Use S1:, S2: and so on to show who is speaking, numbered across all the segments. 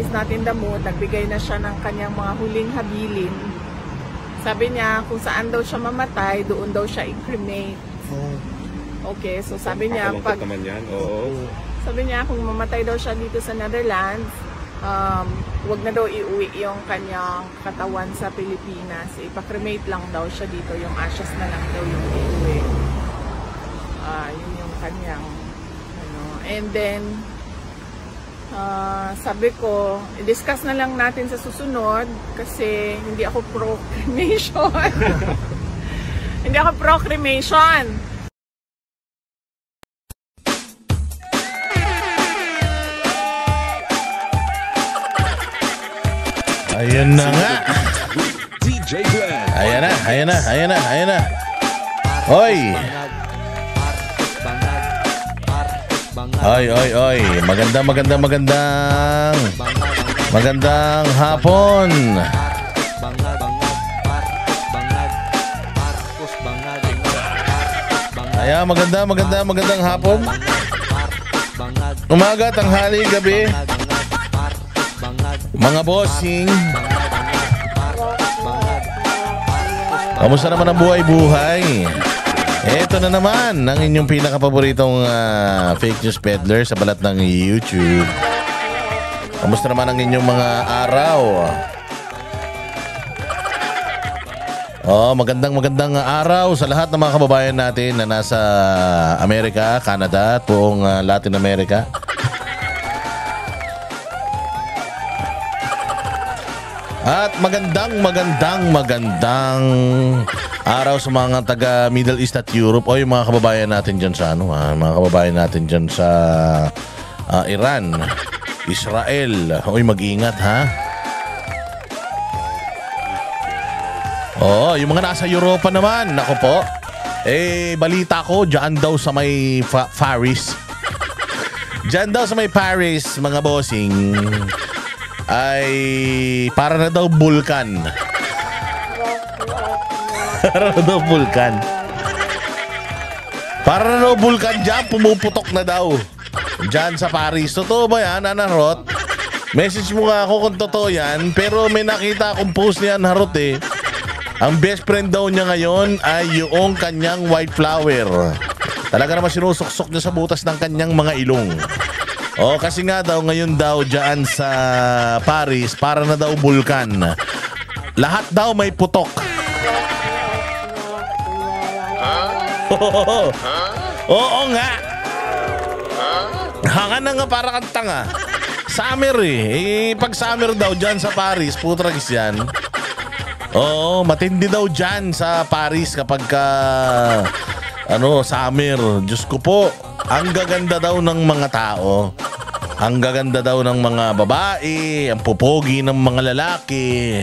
S1: natin damot, nagbigay na siya ng kanyang mga huling habilin. Sabi niya, kung saan daw siya mamatay, doon daw siya i-cremate. Okay, so sabi niya, pag... Sabi niya, kung mamatay daw siya dito sa Netherlands, wag na daw iuwi yung kanyang katawan sa Pilipinas. Ipa-cremate lang daw siya dito, yung ashes na lang daw yung iuwi. Yun yung kanyang, ano. And then, sabi ko, i-discuss na lang natin sa susunod kasi hindi ako pro-cremation. Hindi ako pro-cremation.
S2: Ayan na nga. Ayan na. Hoy. Oy. Magandang hapon. Ayan, magandang hapon. Umaga, tanghali, gabi. Mga bossing. Kamusta naman ang buhay-buhay? Ito na naman ang inyong pinakapaboritong fake news peddler sa balat ng YouTube. Kamusta naman ang inyong mga araw? Magandang araw sa lahat ng mga kababayan natin na nasa Amerika, Canada at buong Latin America. At magandang araw sa mga taga Middle East at Europe o yung mga kababayan natin dyan sa mga kababayan natin dyan sa Iran, Israel. Oy, mag-ingat ha. Yung mga nasa Europa naman, nako po. Balita ko dyan daw sa may Paris. Dyan daw sa may Paris, mga bossing, ay para na daw bulkan. Para na daw bulkan dyan, pumuputok na daw dyan sa Paris. Totoo ba yan, Anarot? Message mo nga ako kung totoo yan. Pero may nakita akong post niya, Anarot eh. Ang best friend daw niya ngayon ay yung kanyang white flower. Talaga naman sinusuksok niya sa butas ng kanyang mga ilong. Kasi nga daw ngayon daw dyan sa Paris, para na daw bulkan. Lahat daw may putok. Oo nga. Hanga na nga para kang tanga. Summer pag summer daw dyan sa Paris, putragis yan. Matindi daw dyan sa Paris kapag summer. Diyos ko po, ang gaganda daw ng mga tao. Ang gaganda daw ng mga babae, ang pupogi ng mga lalaki.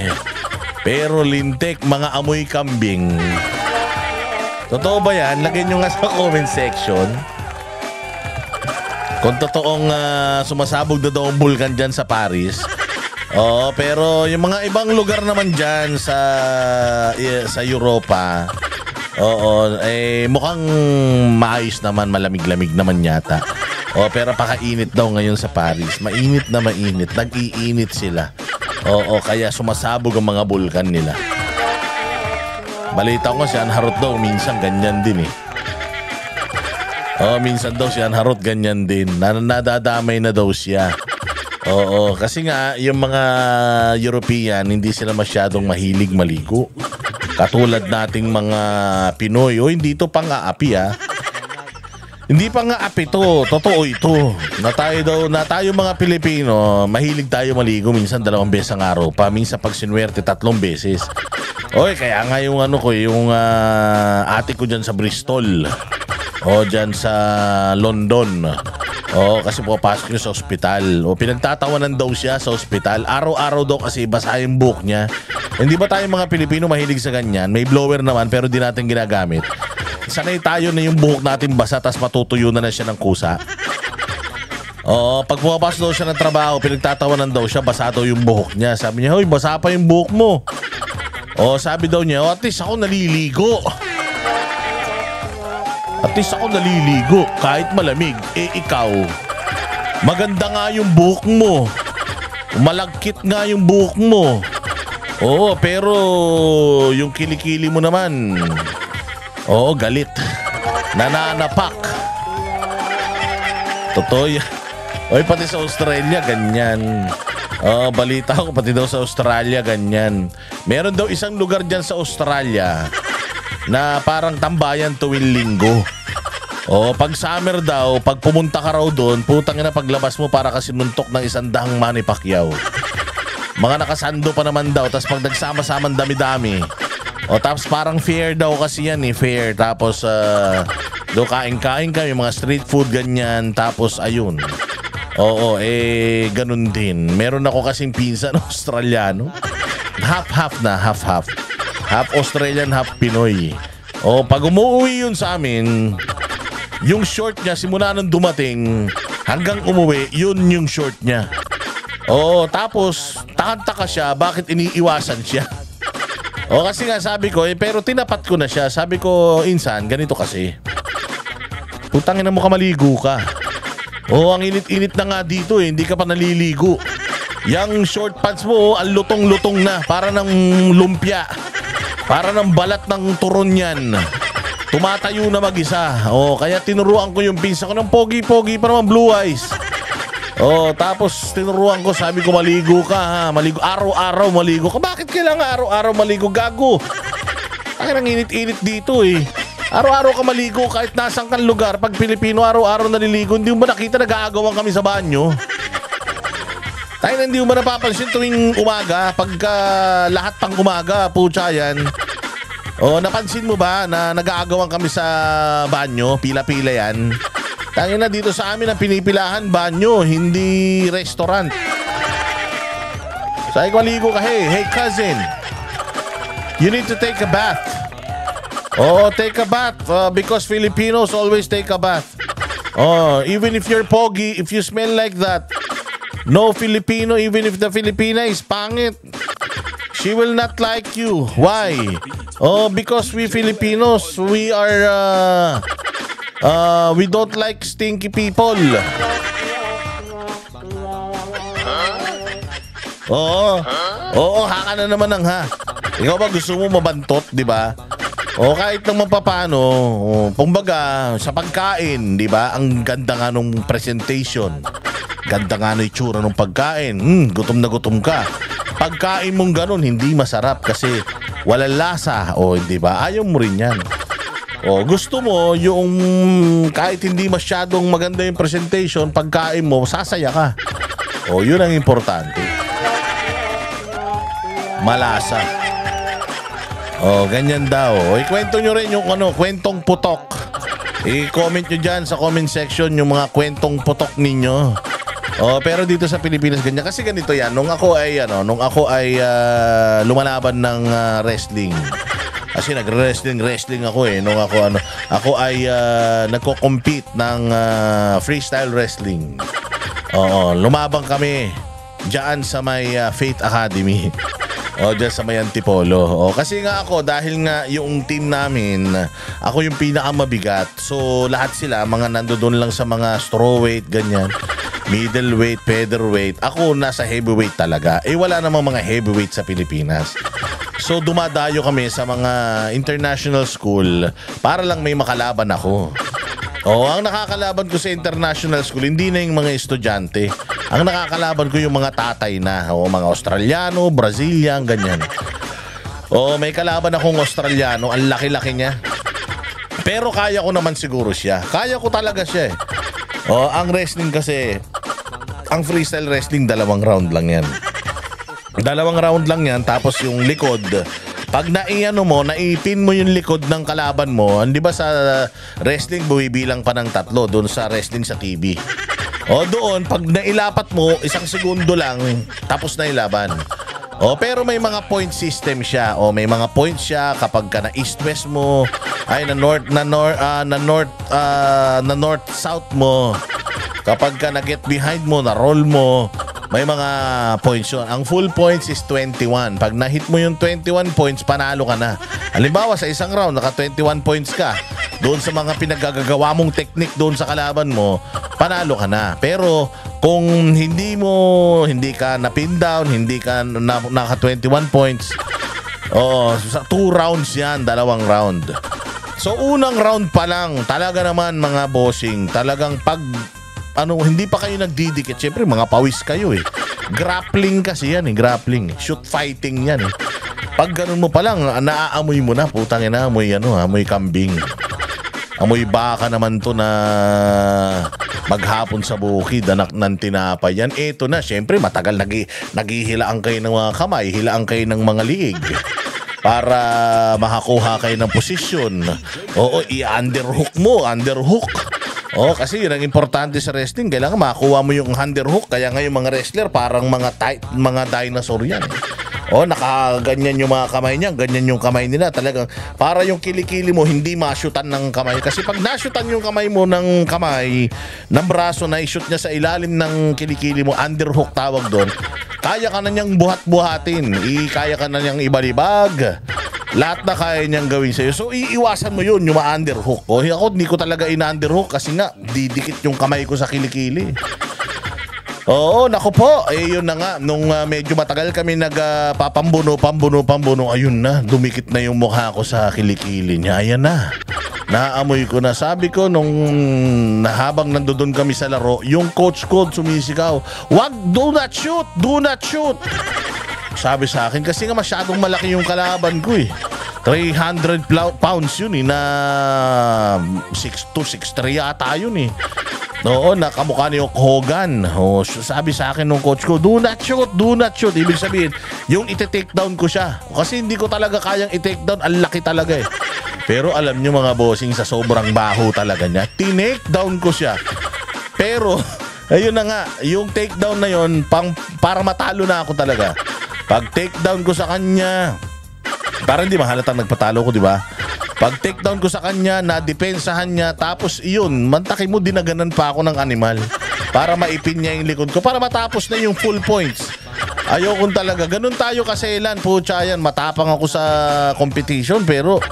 S2: Pero lintik, mga amoy kambing. Totoo ba yan? Lagyan nyo nga sa comment section kung totoong sumasabog na daw ang bulkan dyan sa Paris. Pero yung mga ibang lugar naman dyan sa Europa, mukhang maayos naman, malamig-lamig naman yata. Pero pakainit daw ngayon sa Paris. Mainit na mainit. Nag-iinit sila. Kaya sumasabog ang mga bulkan nila. Balita ko si Anharot daw, minsan ganyan din eh. Minsan daw si Anharot ganyan din. Nadadamay na daw siya. Kasi nga, yung mga European, hindi sila masyadong mahilig maligo. Katulad nating mga Pinoy. Hindi ito pang-aapi Hindi pa nga api to, totoo ito. Na tayo mga Pilipino, mahilig tayo maligo minsan 2 beses ang araw pa, minsan pag sinuwerte 3 beses. Kaya nga yung yung ate ko dyan sa Bristol. Dyan sa London. Kasi pupasok niya sa ospital. Pinagtatawanan daw siya sa ospital. Araw-araw daw kasi basa yung buhok niya. Hindi ba tayo mga Pilipino mahilig sa ganyan? May blower naman pero di natin ginagamit. Sanay tayo na yung buhok natin basa tas matutuyo na siya ng kusa. Pag pumapasok daw siya ng trabaho, pinagtatawanan daw siya, basa daw yung buhok niya. Sabi niya, hoy, basa pa yung buhok mo. Sabi daw niya, at least ako naliligo. At least ako naliligo kahit malamig. Ikaw, maganda nga yung buhok mo. Malagkit nga yung buhok mo. Oo, pero yung kilikili mo naman, oo, galit. Nananapak. Totoo yan. Oy, pati sa Australia, ganyan. Oh, balita ko, pati daw sa Australia, ganyan. Meron daw isang lugar dyan sa Australia na parang tambayan tuwing linggo. Oh, pag summer daw, pag pumunta ka raw doon, putang ina, paglabas mo para kasi nuntok ng 100 Manny Pacquiao. Mga nakasando pa naman daw, tapos pag nagsama-samang dami-dami. O, tapos parang fair daw kasi yan eh, fair. Tapos, do kain-kain kami, mga street food, ganyan. Tapos, ayun. Oo, ganun din. Meron ako kasing pinsan Australiano. Half-half na, half-half. Half Australian, half Pinoy. O, pag umuwi yun sa amin, yung short niya, simula nung dumating, hanggang umuwi, yun yung short niya. Oo, tapos, takad-taka siya, bakit iniiwasan siya? O, kasi nga sabi ko, pero tinapat ko na siya. Sabi ko, insan, ganito kasi. Putangin na mo ka, maligo ka. Oh, ang init-init na nga dito hindi ka pa naliligo. Yang short pants mo, ang lutong-lutong na, para ng lumpia. Para ng balat ng turon yan. Tumatayo na mag-isa. Oh, kaya tinuruan ko yung pinsa ko ng pogi-pogi pa naman, blue eyes. Oh, tapos tinuruan ko, sabi ko, maligo ka ha, maligo, araw-araw maligo ka. Bakit kailangan araw-araw maligo, gago? Ang init-init dito eh. Araw-araw ka maligo kahit nasang kang lugar. Pag Pilipino, araw-araw naliligo. Hindi mo ba nakita nag-aagawan kami sa banyo? Tayo hindi mo ba napapansin tuwing umaga? Pagka lahat pang umaga, pucha yan. O, napansin mo ba na nag-aagawan kami sa banyo? Pila-pila yan. Tayo na dito sa amin ang pinipilahan, banyo, hindi restaurant. Sabi ko, maligo ka, hey cousin. You need to take a bath. Oh, take a bath because Filipinos always take a bath. Oh, even if you're pogi, if you smell like that, no Filipino, even if the Filipina is pangit, she will not like you. Why? Oh, because we Filipinos, we are, we don't like stinky people. Oo, haka na naman ang ha. Ikaw ba gusto mo mabantot, di ba? O kahit naman papano, kumbaga sa pagkain, di ba? Ang ganda nga nung presentation. Ganda nga nung itsura nung pagkain. Gutom na gutom ka. Pagkain mong ganun, hindi masarap kasi walang lasa. O, di ba? Ayaw mo rin yan. O, gusto mo yung kahit hindi masyadong maganda yung presentation, pagkain mo, sasaya ka. O, yun ang importante. Malasa. Oh, ganyan daw. O, ikwento nyo rin yung kwentong putok. I-comment nyo dyan sa comment section yung mga kwentong putok ninyo. Oh, pero dito sa Pilipinas ganyan. Kasi ganito yan. Nung ako ay lumalaban ng wrestling. Kasi nag-wrestling ako eh. Nung ako ay nagko-compete ng freestyle wrestling. Oo, lumabang kami diyan sa may Faith Academy. O, dyan sa may Antipolo. O, kasi nga ako, dahil nga yung team namin, ako yung pinakamabigat. So, lahat sila, mga nandoon lang sa mga strawweight, ganyan. Middleweight, featherweight. Ako, nasa heavyweight talaga. Wala namang mga heavyweight sa Pilipinas. So, dumadayo kami sa mga international school para lang may makalaban ako. O, ang nakakalaban ko sa international school, hindi na yung mga estudyante. Ang nakakalaban ko yung mga tatay na, o mga Australiano, Brazilian, ganyan. O, may kalaban akong Australiano, ang laki-laki niya. Pero kaya ko naman siguro siya. Kaya ko talaga siya eh. O, ang wrestling kasi, ang freestyle wrestling, 2 round lang yan. 2 round lang yan, tapos yung likod, pag naipin mo yung likod ng kalaban mo, hindi ba sa wrestling buwibilang pa ng 3 doon sa wrestling sa TV? O doon, pag nailapat mo, 1 segundo lang, tapos na ilaban. O pero may mga point system siya. O may mga points siya kapag ka na east-west mo, ay na north-south mo. Kapag ka na get behind mo, na roll mo. May mga points yun. Ang full points is 21. Pag na-hit mo yung 21 points, panalo ka na. Halimbawa, sa isang round, naka 21 points ka. Doon sa mga pinagagagawa mong technique doon sa kalaban mo, panalo ka na. Pero kung hindi ka na-pin down, hindi ka naka 21 points, sa 2 rounds yan, 2 round. So, unang round pa lang, talaga naman mga bossing, talagang hindi pa kayo nagdidikit. Siyempre, mga pawis kayo eh. Grappling kasi yan eh, grappling. Shoot fighting yan eh. Pag ganun mo pa lang, naaamoy mo na, putang ina, amoy kambing. Amoy baka naman to na maghapon sa bukid, anak ng tinapay yan. Eto na, siyempre, matagal naghihilaan kayo ng mga kamay, hilaan kayo ng mga liig para makakuha kayo ng posisyon. Oo, i-underhook mo, underhook. Kasi yun ang importante sa wrestling. Kailangan makakuha mo yung underhook. Kaya ngayon mga wrestler parang mga dinosaur yan. Nakaganyan yung mga kamay niya. Ganyan yung kamay nila. Talagang para yung kilikili mo hindi masyutan ng kamay. Kasi pag nasyutan yung kamay mo ng braso na i-shoot niya sa ilalim ng kilikili mo, underhook tawag doon, kaya ka na niyang buhat-buhatin. Kaya ka na niyang ibalibag. Lahat na kaya niyang gawin sa'yo. So, iiwasan mo yun, yung ma-underhook. Ako, hindi ko talaga ina-underhook kasi nga, didikit yung kamay ko sa kilikili. Oo, naku po. Yun na nga. Nung medyo matagal kami nagpapambuno, ayun na. Dumikit na yung mukha ko sa kilikili niya. Ayan na. Naamoy ko na. Sabi ko, habang nandoon kami sa laro, yung coach ko sumisigaw, "Wag, do not shoot! Do not shoot!" Sabi sa akin, kasi nga masyadong malaki yung kalaban ko eh. 300 pounds yun eh, na 6'2", 6'3" yata yun eh. Nakamukha ni Hulk Hogan. Sabi sa akin nung coach ko, do not shoot, do not shoot. Ibig sabihin, yung iti-take down ko siya. Kasi hindi ko talaga kayang i-take down, ang laki talaga eh. Pero alam nyo mga bossing, sa sobrang baho talaga niya, tinake down ko siya. Pero, ayun na nga, yung take down na yun, para matalo na ako talaga. Pag take down ko sa kanya, parang hindi mahalatang nagpatalo ko, di ba? Pag take down ko sa kanya, na-depensahan niya, tapos iyon, mantakin mo, dinaganan pa ako ng animal para maipin niya yung likod ko, para matapos na yung full points. Ayokong talaga. Ganun tayo kaselan, putya yan. Matapang ako sa competition, pero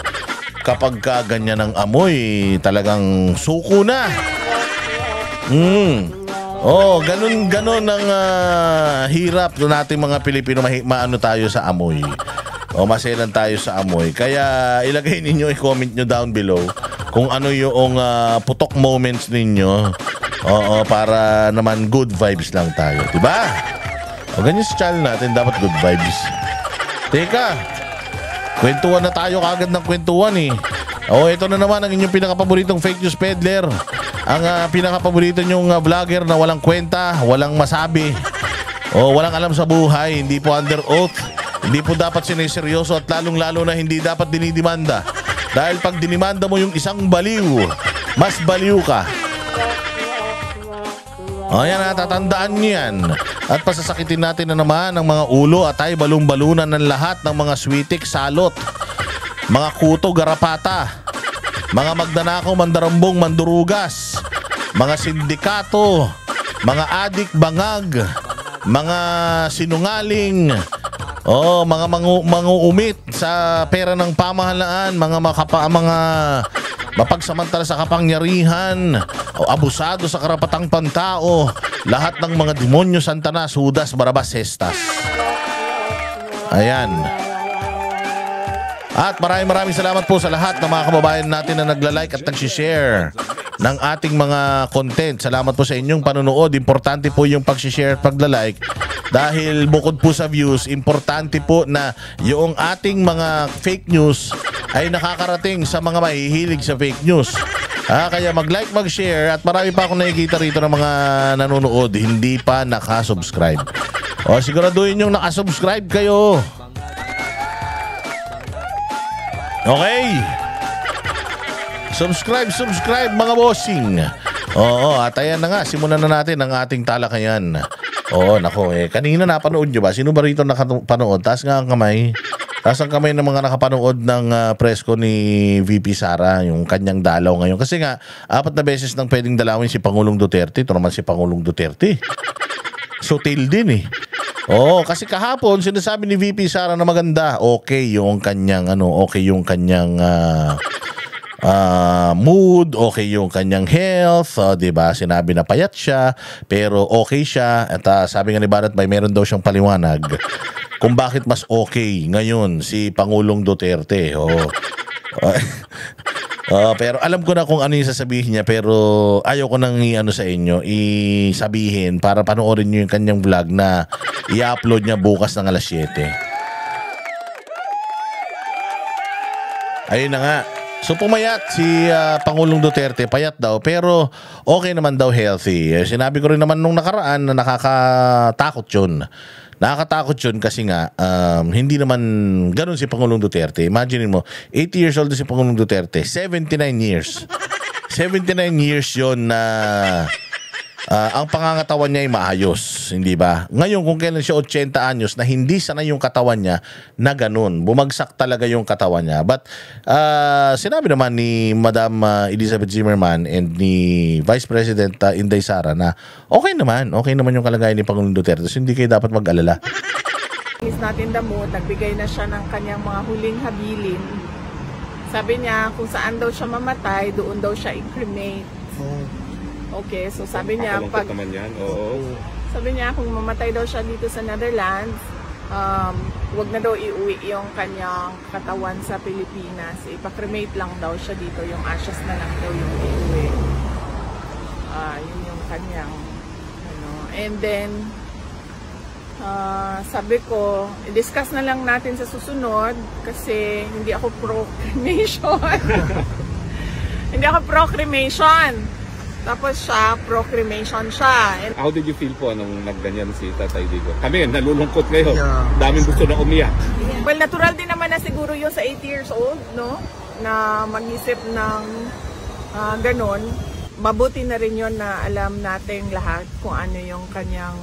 S2: kapag ganyan ang amoy, talagang suko na. Ganun ang hirap natin mga Pilipino, maano tayo sa amoy. Maselan tayo sa amoy. Kaya ilagay ninyo, i-comment nyo down below kung ano yung putok moments ninyo. Para naman good vibes lang tayo. Diba? Ganyan sa channel natin, dapat good vibes. Teka, kwentuhan na tayo kagad ng kwentuhan eh. Ito na naman ang inyong pinakapaboritong fake news peddler. Ang pinakapaborito nyong vlogger na walang kwenta, walang masabi, walang alam sa buhay, hindi po under oath, hindi po dapat siniseryoso at lalong-lalo na hindi dapat dinidimanda. Dahil pag dinimanda mo yung isang baliw, mas baliw ka. Ayan, natatandaan niyo yan. At pasasakitin natin na naman ang mga ulo at ay balong-balunan ng lahat ng mga switik, salot, mga kuto, garapata, mga magdanakaw, mandarambong, mandurugas, mga sindikato, mga adik, bangag, mga sinungaling, mga manguumit sa pera ng pamahalaan, mga mapagsamantala sa kapangyarihan, abusado sa karapatang pantao, lahat ng mga demonyo, Santanas, Judas, Barabas, Hestas. Ayan. At maraming salamat po sa lahat ng mga kababayan natin na nagla-like at nag-share ng ating mga content. Salamat po sa inyong panonood. Importante po yung pag-share at pagla-like dahil bukod po sa views, importante po na yung ating mga fake news ay nakakarating sa mga mahihilig sa fake news. Kaya mag-like, mag-share at marami pa akong nakikita rito ng mga nanonood hindi pa nakasubscribe. Siguraduhin yung nakasubscribe kayo. Okay. Subscribe mga bossing. At ayan na nga, simulan na natin ang ating talakayan. Kanina napanood nyo ba? Sino ba rito nakapanood? Taas nga ang kamay. Taas ang kamay ng mga nakapanood ng presko ni VP Sara, yung kanyang dalaw ngayon. Kasi nga, 4 na beses nang pwedeng dalawin si Pangulong Duterte. Ito naman si Pangulong Duterte. sutil din eh. Oo, kasi kahapon sinasabi ni VP Sara na maganda. Okay yung kanyang mood, okay yung kanyang health, 'di ba? Sinabi na payat siya, pero okay siya. At sabi nga ni Banat Bay, meron daw siyang paliwanag kung bakit mas okay ngayon si Pangulong Duterte. Pero alam ko na kung ano yung sasabihin niya, pero ayaw ko nang sa inyo isabihin para panoorin niyo yung kanyang vlog na i-upload niya bukas ng alas 7. Ayun na nga. So pumayat si Pangulong Duterte, payat daw, pero okay naman daw, healthy. Sinabi ko rin naman nung nakaraan na nakakatakot yun. Nakakatakot yun kasi nga hindi naman ganun si Pangulong Duterte. Imagine mo, 80 years old si Pangulong Duterte, 79 years. 79 years yun na ang pangangatawan niya ay maayos, hindi ba? Ngayon kung kailan siya 80 anyos na hindi sanay yung katawan niya na ganun, bumagsak talaga yung katawan niya. But sinabi naman ni Madam Elizabeth Zimmerman and ni Vice President Inday Sara na okay naman yung kalagayan ni Pangulong Duterte, so hindi kayo dapat mag-alala.
S1: He's not in the mood. Nagbigay na siya ng kanyang mga huling habilin. Sabi niya kung saan daw siya mamatay, doon daw siya i-cremate. Okay, so sabi niya sabi niya kung mamatay daw siya dito sa Netherlands, wag na daw iuwi yung kanyang katawan sa Pilipinas. Ipa-cremate lang daw siya dito, yung ashes na lang daw yung iuwi. Yun yung kanyang and then sabi ko, i-discuss na lang natin sa susunod kasi hindi ako pro-cremation. Hindi ako pro-cremation. Tapos siya, pro-cremation siya. And
S3: how did you feel po nung nagganyan si Tatay Digo? Kami, nalulungkot ngayon. Daming gusto na umiyak.
S1: Well, natural din naman na siguro yun sa 80 years old, no? Na mag-isip ng ganon. Mabuti na rin yun na alam natin lahat kung ano yung kanyang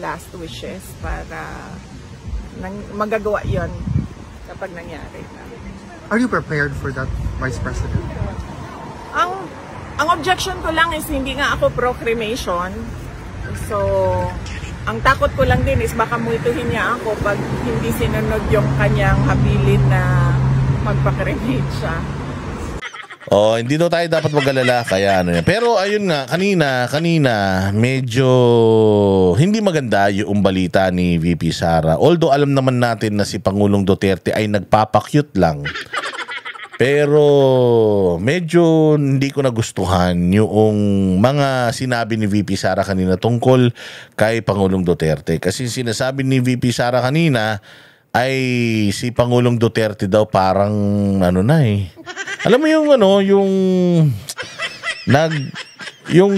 S1: last wishes para magagawa yun kapag nangyari na.
S4: Are you prepared for that, Vice President?
S1: Ang objection ko lang is hindi nga ako pro-cremation. So, ang takot ko lang din is baka multuhin niya ako pag hindi sinunod yung kanyang habilin na magpa-cremate siya.
S2: Hindi daw tayo dapat mag-alala kaya ano yan. Pero ayun nga, kanina medyo hindi maganda yung balita ni VP Sara. Although alam naman natin na si Pangulong Duterte ay nagpapakyut lang. Pero medyo hindi ko nagustuhan yung mga sinabi ni VP Sara kanina tungkol kay Pangulong Duterte. Kasi sinasabi ni VP Sara kanina ay si Pangulong Duterte daw parang alam mo yung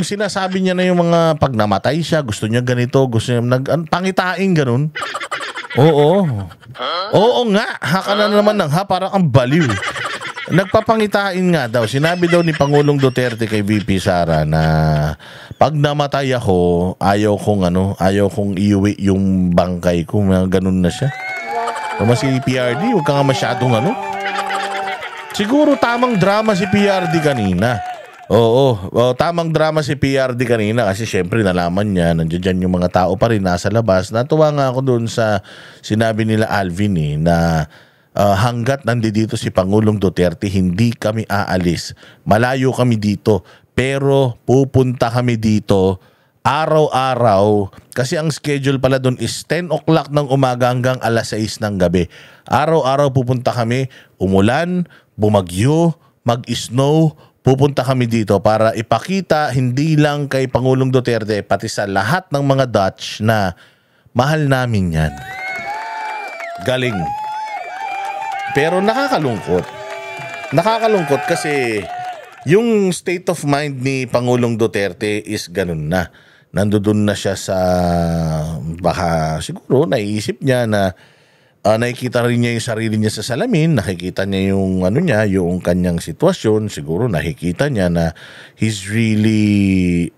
S2: sinasabi niya na yung mga pag namatay siya, gusto niya ganito, gusto niya pangitain ganun. Oo nga, haka na naman parang ang baliw. Nagpapangitain nga daw. Sinabi daw ni Pangulong Duterte kay VP Sara na pag namatay ako, ayaw kong iuwi yung bangkay ko. Ganun na siya. Naman si PRD, huwag ka nga masyadong Siguro tamang drama si PRD kanina. Tamang drama si PRD kanina kasi syempre nalaman niya, nandiyan yung mga tao pa rin nasa labas. Natuwa nga ako doon sa sinabi nila Alvin na hanggat nandito si Pangulong Duterte, hindi kami aalis. Malayo kami dito, pero pupunta kami dito araw-araw. Kasi ang schedule pala doon is 10 o'clock ng umaga hanggang alas 6 ng gabi. Araw-araw pupunta kami, umulan, bumagyo, mag-snow, pupunta kami dito para ipakita hindi lang kay Pangulong Duterte, pati sa lahat ng mga Dutch na mahal namin yan. Galing. Pero nakakalungkot. Nakakalungkot kasi yung state of mind ni Pangulong Duterte is ganun na. Nandoon na siya sa baka siguro naiisip niya na nakikita rin niya yung sarili niya sa salamin, nakikita niya yung yung kanyang sitwasyon, siguro nakikita niya na he's really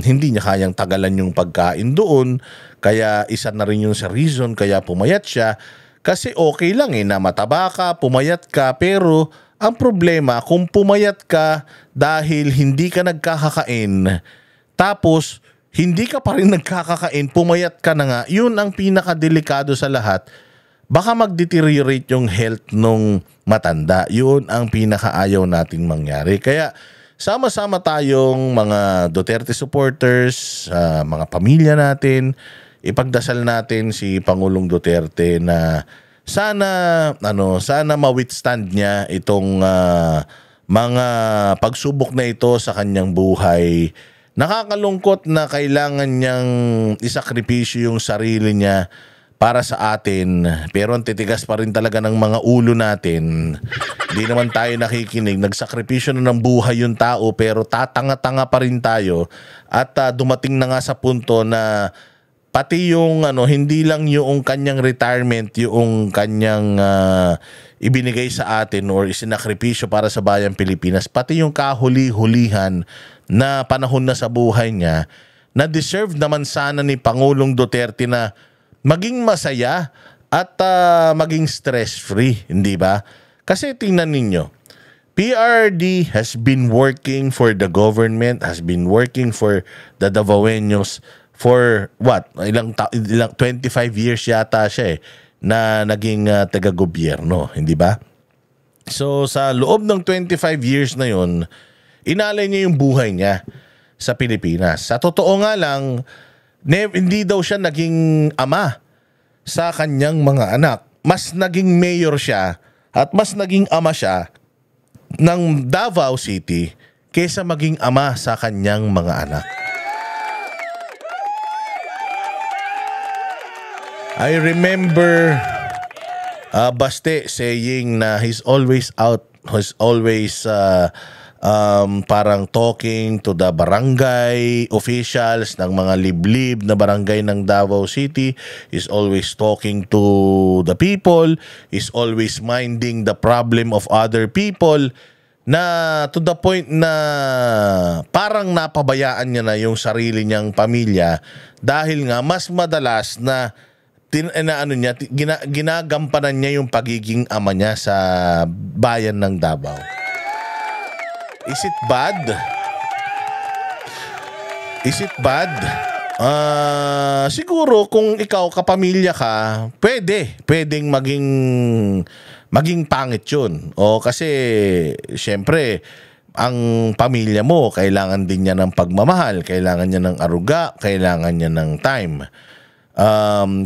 S2: hindi niya kayang tagalan yung pagkain doon, kaya isa na rin yung sa reason kaya pumayat siya. Kasi okay lang na mataba ka, pumayat ka, pero ang problema kung pumayat ka dahil hindi ka nagkakakain, tapos hindi ka pa rin nagkakakain, pumayat ka na nga, yun ang pinakadelikado sa lahat. Baka mag-deteriorate yung health nung matanda. Yun ang pinakaayaw nating mangyari. Kaya sama-sama tayong mga Duterte supporters, mga pamilya natin, ipagdasal natin si Pangulong Duterte na sana ma-withstand niya itong mga pagsubok na ito sa kanyang buhay. Nakakalungkot na kailangan niyang isakripisyo yung sarili niya para sa atin, pero ang titigas pa rin talaga ng mga ulo natin. Di naman tayo nakikinig. Nagsakripisyo na ng buhay yung tao, pero tatanga-tanga pa rin tayo. At dumating na nga sa punto na pati yung hindi lang yung kanyang retirement, yung kanyang ibinigay sa atin or isinakripisyo para sa bayang Pilipinas, pati yung kahuli-hulihan na panahon na sa buhay niya, na deserve naman sana ni Pangulong Duterte na maging masaya at maging stress-free, hindi ba? Kasi tingnan ninyo, PRD has been working for the government, has been working for the Davaoenos for what? Ilang 25 years yata siya na naging taga-gobyerno, hindi ba? So sa loob ng 25 years na yon, inalay niya yung buhay niya sa Pilipinas. Sa totoo nga lang, hindi daw siya naging ama sa kanyang mga anak. Mas naging mayor siya at mas naging ama siya ng Davao City kaysa maging ama sa kanyang mga anak. I remember Baste saying na he's always parang talking to the barangay officials ng mga liblib na barangay ng Davao City, is always talking to the people, is always minding the problem of other people, na to the point na parang napabayaan niya na yung sarili niyang pamilya dahil nga mas madalas na ginagampanan niya yung pagiging ama niya sa bayan ng Davao. Is it bad? Is it bad? Siguro kung ikaw kapamilya ka, pwedeng maging pangit yun. O kasi syempre ang pamilya mo kailangan din niya ng pagmamahal, kailangan niya ng aruga, kailangan niya ng time.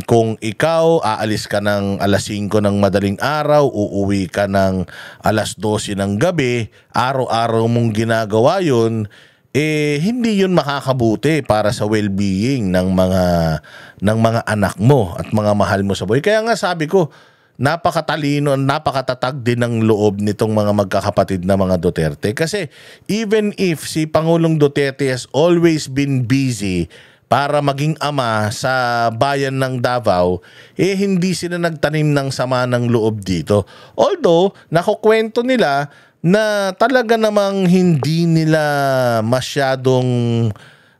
S2: Kung ikaw aalis ka ng alas 5 ng madaling araw, uuwi ka ng alas 12 ng gabi, araw-araw mong ginagawa yun, hindi yun makakabuti para sa well-being ng mga anak mo at mga mahal mo sa buhay. Kaya nga sabi ko, napakatalino, napakatatag din ng loob nitong mga magkakapatid na mga Duterte. Kasi even if si Pangulong Duterte has always been busy para maging ama sa bayan ng Davao, hindi sila nagtanim ng sama ng loob dito. Although, nakukwento nila na talaga namang hindi nila masyadong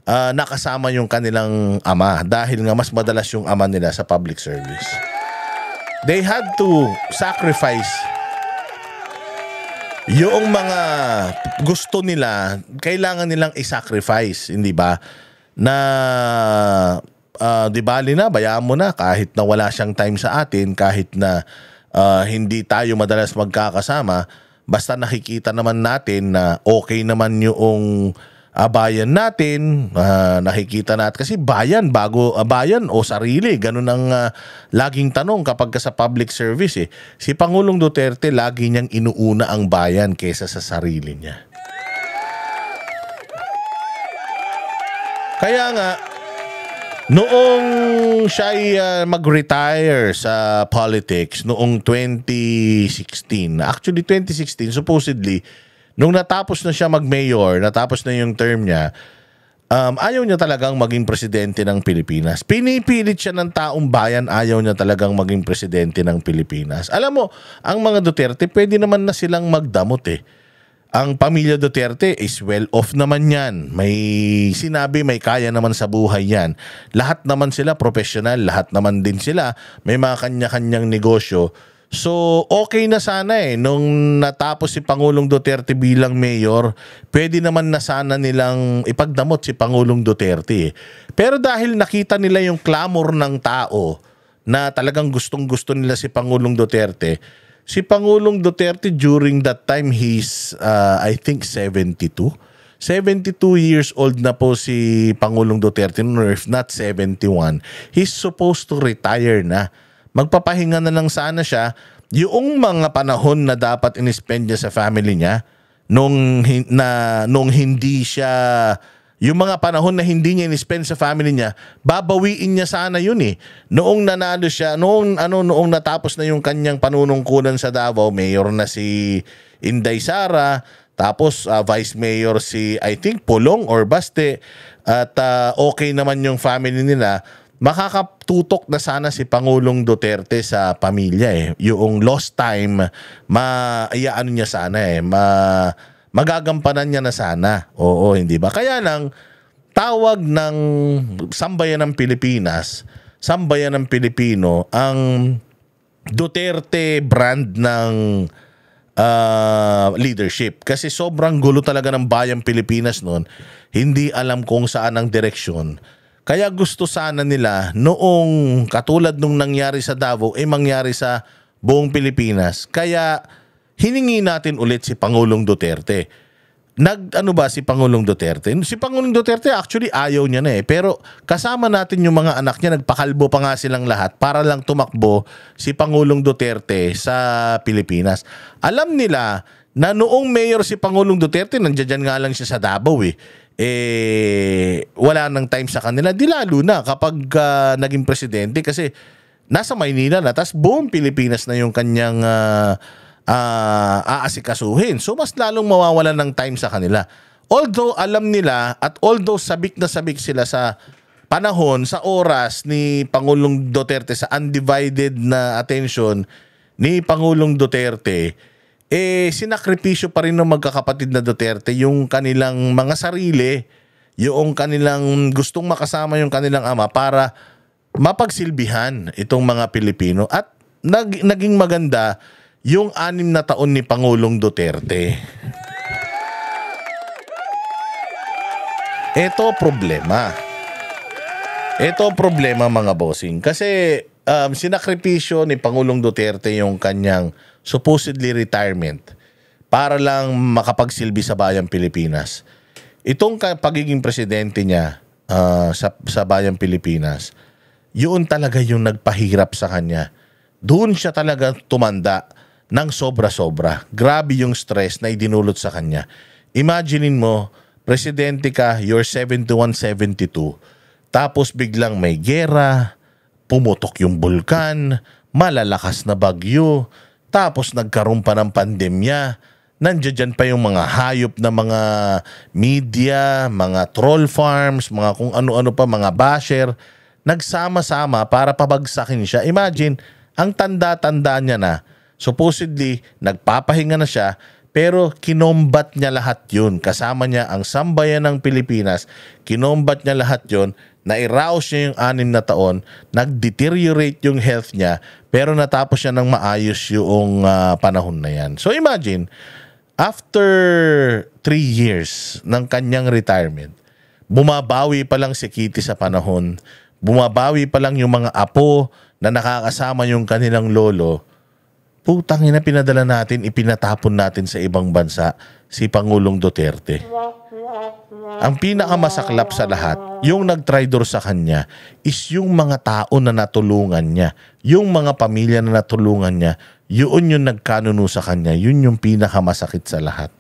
S2: nakasama yung kanilang ama dahil nga mas madalas yung ama nila sa public service. They had to sacrifice yung mga gusto nila, kailangan nilang i-sacrifice, hindi ba? Na di bali na, bayaan mo na kahit na wala siyang time sa atin, kahit na hindi tayo madalas magkakasama, basta nakikita naman natin na okay naman yung bayan natin, nakikita natin kasi bayan bayan o sarili, ganun ang laging tanong kapag sa public service Si Pangulong Duterte lagi niyang inuuna ang bayan kaysa sa sarili niya. Kaya nga, noong siya mag-retire sa politics, noong 2016, actually 2016, supposedly, nung natapos na siya mag-mayor, natapos na yung term niya, ayaw niya talagang maging presidente ng Pilipinas. Pinipilit siya ng taong bayan, ayaw niya talagang maging presidente ng Pilipinas. Alam mo, ang mga Duterte, pwede naman na silang magdamot Ang pamilya Duterte is well off naman yan. May sinabi, may kaya naman sa buhay yan. Lahat naman sila professional, lahat naman din sila may mga kanya-kanyang negosyo. So, okay na sana nung natapos si Pangulong Duterte bilang mayor, pwede naman na sana nilang ipagdamot si Pangulong Duterte. Pero dahil nakita nila yung clamor ng tao na talagang gustong-gusto nila si Pangulong Duterte, si Pangulong Duterte during that time, he's, I think, 72. 72 years old na po si Pangulong Duterte, or if not 71. He's supposed to retire na. Magpapahinga na lang sana siya. Yung mga panahon na dapat in-spend niya sa family niya nung hindi siya, yung mga panahon na hindi niya in-spend sa family niya, babawiin niya sana yun eh. Noong nanalo siya, noong natapos na yung kanyang panunungkulan sa Davao, mayor na si Inday Sara, tapos vice mayor si I think Pulong or Baste, at okay naman yung family nila, makakatutok na sana si Pangulong Duterte sa pamilya Yung lost time, ano niya sana magagampanan niya na sana. Oo, hindi ba? Kaya lang, tawag ng sambayan ng Pilipinas, sambayan ng Pilipino, ang Duterte brand ng leadership. Kasi sobrang gulo talaga ng bayang Pilipinas noon. Hindi alam kung saan ang direksyon. Kaya gusto sana nila noong katulad nung nangyari sa Davao mangyari sa buong Pilipinas. Kaya hiningi natin ulit si Pangulong Duterte. Si Pangulong Duterte? Si Pangulong Duterte actually ayaw niya na pero kasama natin yung mga anak niya, nagpakalbo pa nga silang lahat para lang tumakbo si Pangulong Duterte sa Pilipinas. Alam nila na noong mayor si Pangulong Duterte, nandiyan nga lang siya sa Davao wala nang time sa kanila. Di lalo na kapag naging presidente kasi nasa Maynila na, tas buong Pilipinas na yung kanyang aasikasuhin. So mas lalong mawawalan ng time sa kanila. Although alam nila at although sabik na sabik sila sa panahon, sa oras ni Pangulong Duterte, sa undivided na attention ni Pangulong Duterte, sinakripisyo pa rin ng magkakapatid na Duterte yung kanilang mga sarili, yung kanilang gustong makasama yung kanilang ama para mapagsilbihan itong mga Pilipino. At naging maganda yung 6 na taon ni Pangulong Duterte. Ito problema mga bossing. Kasi sinakripisyo ni Pangulong Duterte yung kanyang supposedly retirement para lang makapagsilbi sa bayang Pilipinas. Itong pagiging presidente niya sa bayang Pilipinas, yun talaga yung nagpahirap sa kanya. Doon siya talaga tumanda ng sobra-sobra. Grabe yung stress na idinulot sa kanya. Imaginein mo, presidente ka, you're 71, 72, tapos biglang may gera, pumutok yung bulkan, malalakas na bagyo, tapos nagkaroon pa ng pandemya, nandiyan pa yung mga hayop na mga media, mga troll farms, mga kung ano-ano pa, mga basher, nagsama-sama para pabagsakin siya. Imagine, ang tanda-tanda niya na, supposedly, nagpapahinga na siya, pero kinombat niya lahat yun. Kasama niya ang sambayan ng Pilipinas, kinombat niya lahat yun, na-rouse niya yung 6 na taon, nag-deteriorate yung health niya, pero natapos siya ng maayos yung panahon na yan. So imagine, after 3 years ng kanyang retirement, bumabawi pa lang si Kitty sa panahon, bumabawi pa lang yung mga apo na nakakasama yung kanilang lolo. Putang ina, pinadala natin, ipinatapon natin sa ibang bansa si Pangulong Duterte. Ang pinakamasaklap sa lahat, yung nagtraidor sa kanya is yung mga tao na natulungan niya. Yung mga pamilya na natulungan niya, yun yung nagkanuno sa kanya. Yun yung pinakamasakit sa lahat.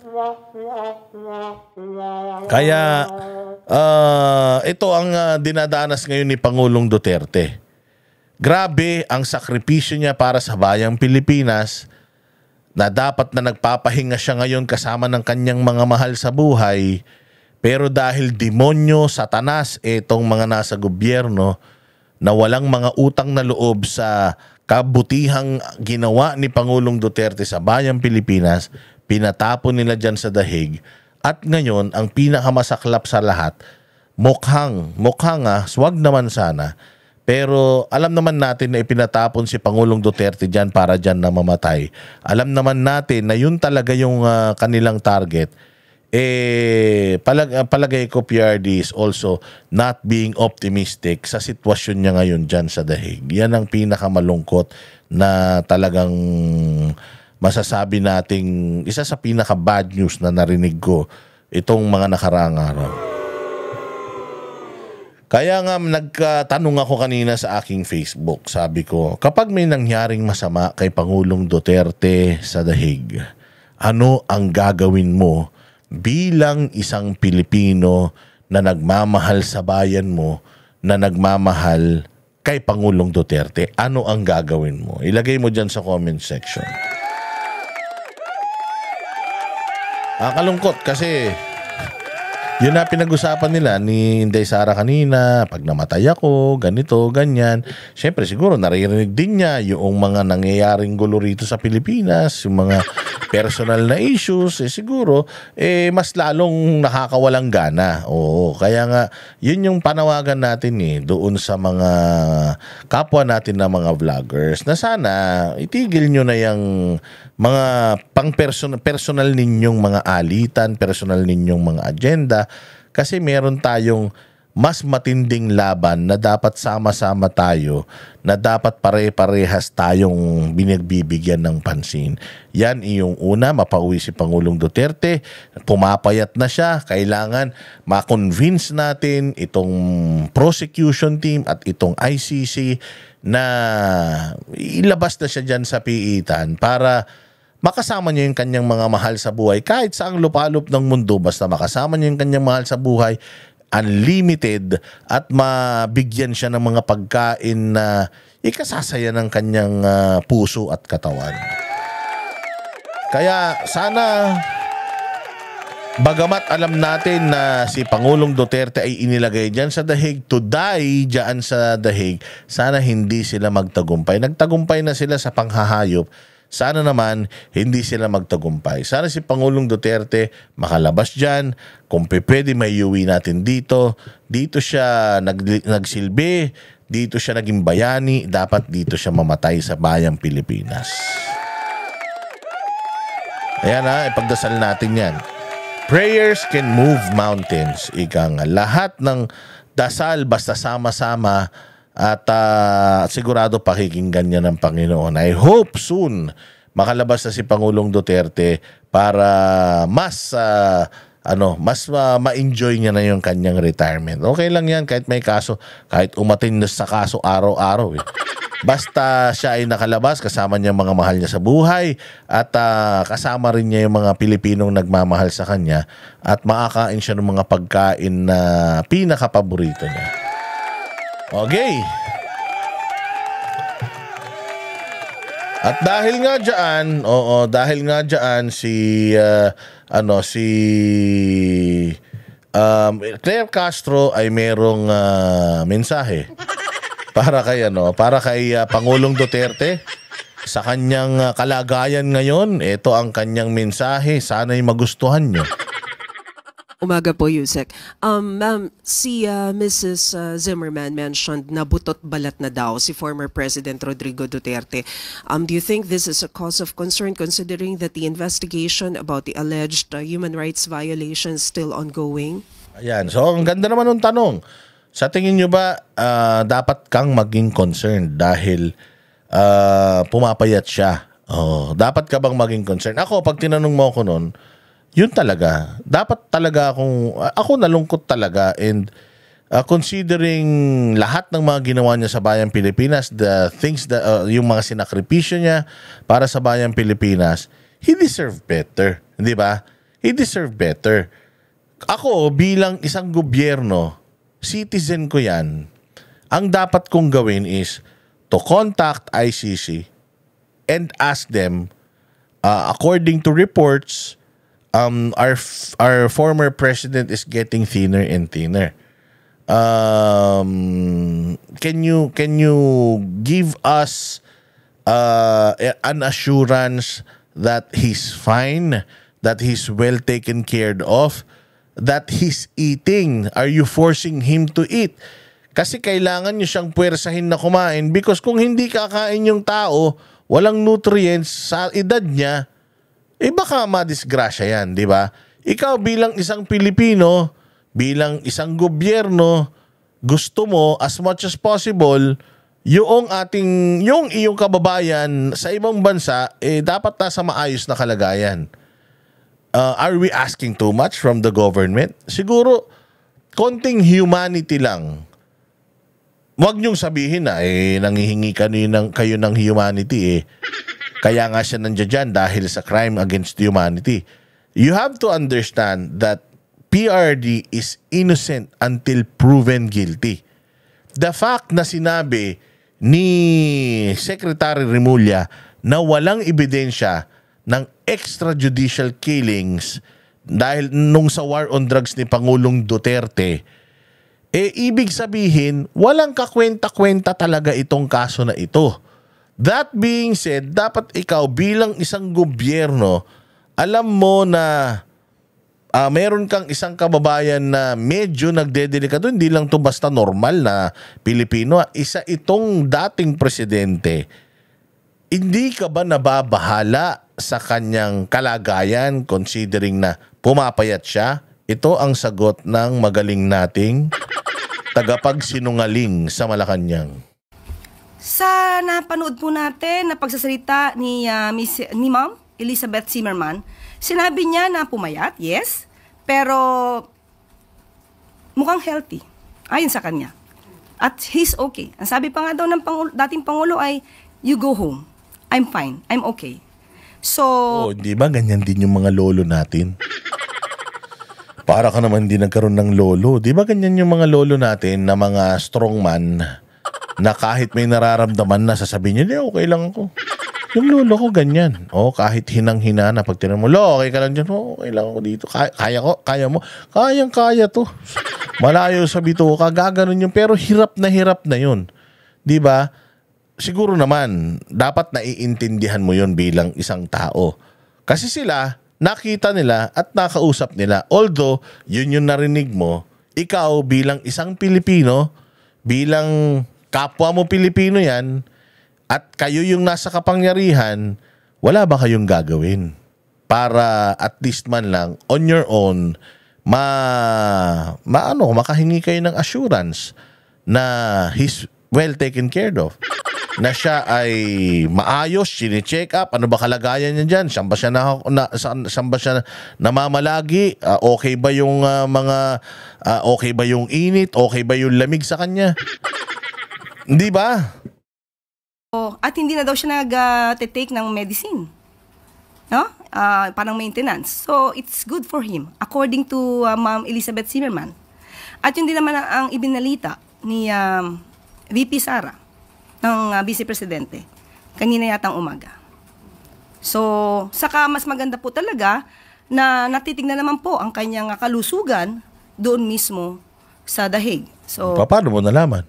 S2: Kaya, ito ang dinadanas ngayon ni Pangulong Duterte. Grabe ang sakripisyo niya para sa bayang Pilipinas na dapat na nagpapahinga siya ngayon kasama ng kanyang mga mahal sa buhay. Pero dahil demonyo, satanas, itong mga nasa gobyerno na walang mga utang na loob sa kabutihang ginawa ni Pangulong Duterte sa bayang Pilipinas, pinatapon nila dyan sa dahig. At ngayon, ang pinakamasaklap sa lahat, mukhang swag naman sana, Pero alam naman natin na ipinatapon si Pangulong Duterte dyan para dyan na mamatay. Alam naman natin na yun talaga yung kanilang target. Palagay ko PRD is also not being optimistic sa sitwasyon niya ngayon dyan sa Dahig. Yan ang pinakamalungkot na talagang masasabi nating isa sa pinaka-bad news na narinig ko itong mga nakaraang araw. Kaya nga nagtanong ako kanina sa aking Facebook. Sabi ko, kapag may nangyaring masama kay Pangulong Duterte sa Dahig, ano ang gagawin mo bilang isang Pilipino na nagmamahal sa bayan mo, na nagmamahal kay Pangulong Duterte? Ano ang gagawin mo? Ilagay mo dyan sa comment section. Kalungkot kasi yun na pinag-usapan nila ni Inday Sara kanina, pag namatay ako, ganito, ganyan. Siyempre siguro naririnig din niya yung mga nangyayaring gulo rito sa Pilipinas, yung mga personal na issues, siguro mas lalong nakakawalang gana. Oo, kaya nga yun yung panawagan natin doon sa mga kapwa natin na mga vloggers na sana itigil nyo na yung mga personal ninyong mga alitan, personal ninyong mga agenda, kasi meron tayong mas matinding laban na dapat sama-sama tayo, na dapat pare-parehas tayong binagbibigyan ng pansin. Yan yung una, mapauwi si Pangulong Duterte, pumapayat na siya, kailangan ma-convince natin itong prosecution team at itong ICC na ilabas na siya dyan sa piitan para makasama niya yung kanyang mga mahal sa buhay kahit saang lupalop ng mundo, basta makasama niya yung kanyang mahal sa buhay, unlimited, at mabigyan siya ng mga pagkain na ikasasaya ng kanyang puso at katawan. Kaya sana, bagamat alam natin na si Pangulong Duterte ay inilagay dyan sa Dahig, to die dyan sa Dahig, sana hindi sila magtagumpay. Nagtagumpay na sila sa panghahayop. Sana naman hindi sila magtagumpay. Sana si Pangulong Duterte makalabas dyan. Kung pwede may iuwi natin dito. Dito siya nagsilbi. Dito siya naging bayani. Dapat dito siya mamatay sa bayang Pilipinas. Ayan ipagdasal natin yan. Prayers can move mountains. Ika nga, lahat ng dasal basta sama-sama at sigurado pakikinggan niya ng Panginoon. I hope soon makalabas na si Pangulong Duterte para mas ma-enjoy niya na yung kanyang retirement. Okay lang yan kahit may kaso, kahit umatin na sa kaso araw-araw. Basta siya ay nakalabas, kasama niya mga mahal niya sa buhay at kasama rin niya yung mga Pilipinong nagmamahal sa kanya at makakain siya ng mga pagkain na pinakapaborito niya. Okay. At dahil nga diyan si Claire Castro ay merong mensahe para kay Pangulong Duterte sa kanyang kalagayan ngayon. Ito ang kanyang mensahe, sana'y magustuhan niyo.
S5: Umaga po, Yusek. Ma'am, si Mrs. Zimmerman mentioned na butot balat na daw si former President Rodrigo Duterte. Do you think this is a cause of concern considering that the investigation about the alleged human rights violations still ongoing? Ayan.
S2: So, ang ganda naman ng tanong. Sa tingin nyo ba dapat kang maging concerned dahil pumapayat siya? Dapat ka bang maging concerned? Ako, pag tinanong mo ako noon, yun talaga. Dapat talaga ako nalungkot talaga, and considering lahat ng mga ginawa niya sa bayang Pilipinas, the things that yung mga sinakripisyo niya para sa bayang Pilipinas, he deserve better, hindi ba? He deserve better. Ako bilang isang gobyerno, citizen ko yan, ang dapat kong gawin is to contact ICC and ask them, according to reports, our former president is getting thinner and thinner. Can you give us an assurance that he's fine, that he's well taken care of, that he's eating? Are you forcing him to eat? Kasi kailangan nyo siyang puwersahin na kumain because kung hindi kakain yung tao, walang nutrients sa edad niya, baka madisgrasya yan, di ba? Ikaw bilang isang Pilipino, bilang isang gobyerno, gusto mo as much as possible, yung iyong kababayan sa ibang bansa, dapat nasa maayos na kalagayan. Are we asking too much from the government? Siguro, konting humanity lang. Huwag niyong sabihin na, nangihingi kayo ng humanity, kaya nga siya nandiyan dyan dahil sa crime against humanity. You have to understand that PRD is innocent until proven guilty. The fact na sinabi ni Secretary Remulla na walang ebidensya ng extrajudicial killings dahil nung sa war on drugs ni Pangulong Duterte, ibig sabihin, walang kakwenta-kwenta talaga itong kaso na ito. That being said, dapat ikaw bilang isang gobyerno, alam mo na meron kang isang kababayan na medyo nagdedelikado, hindi lang to basta normal na Pilipino. Isa itong dating presidente. Hindi ka ba nababahala sa kanyang kalagayan considering na pumapayat siya? Ito ang sagot ng magaling nating tagapagsinungaling sa Malacanang.
S6: Sa napanood po natin na pagsasalita ni Ma'am Elizabeth Zimmerman, sinabi niya na pumayat, yes, pero mukhang healthy, ayon sa kanya. At he's okay. Ang sabi pa nga daw ng dating Pangulo ay, you go home. I'm fine. I'm okay. So,
S2: di ba ganyan din yung mga lolo natin? Para ka naman din nagkaroon ng lolo. Di ba ganyan yung mga lolo natin na mga strongman na kahit may nararamdaman na sasabihin niya, okay lang ako. Yung lolo ko ganyan. Kahit hinang-hina na pag tinanong mo, okay ka lang dyan? Okay lang ako dito. Kaya mo? Kayang-kaya to. Malayo sa bituka, gaganon yun. Pero hirap na yun. Di ba? Siguro naman, dapat naiintindihan mo yun bilang isang tao. Kasi sila, nakita nila at nakausap nila. Although, yun yung narinig mo, ikaw bilang isang Pilipino, bilang kapwa mo Pilipino yan, at kayo yung nasa kapangyarihan, wala ba kayong gagawin? Para at least man lang, on your own, makahingi kayo ng assurance na he's well taken care of. Na siya ay maayos, sine-check up, ano ba kalagayan niya dyan? Saan ba siya namamalagi? Okay ba yung okay ba yung init? Okay ba yung lamig sa kanya? Hindi ba?
S6: At hindi na daw siya nag-take ng medicine. No? Parang maintenance. So, it's good for him, according to Ma'am Elizabeth Zimmerman. At yun din naman ang ibinalita ni VP Sara ng Vice Presidente kanina yatang umaga. So, saka mas maganda po talaga na natitignan naman po ang kanyang kalusugan doon mismo sa The Hague. So,
S2: paano mo nalaman?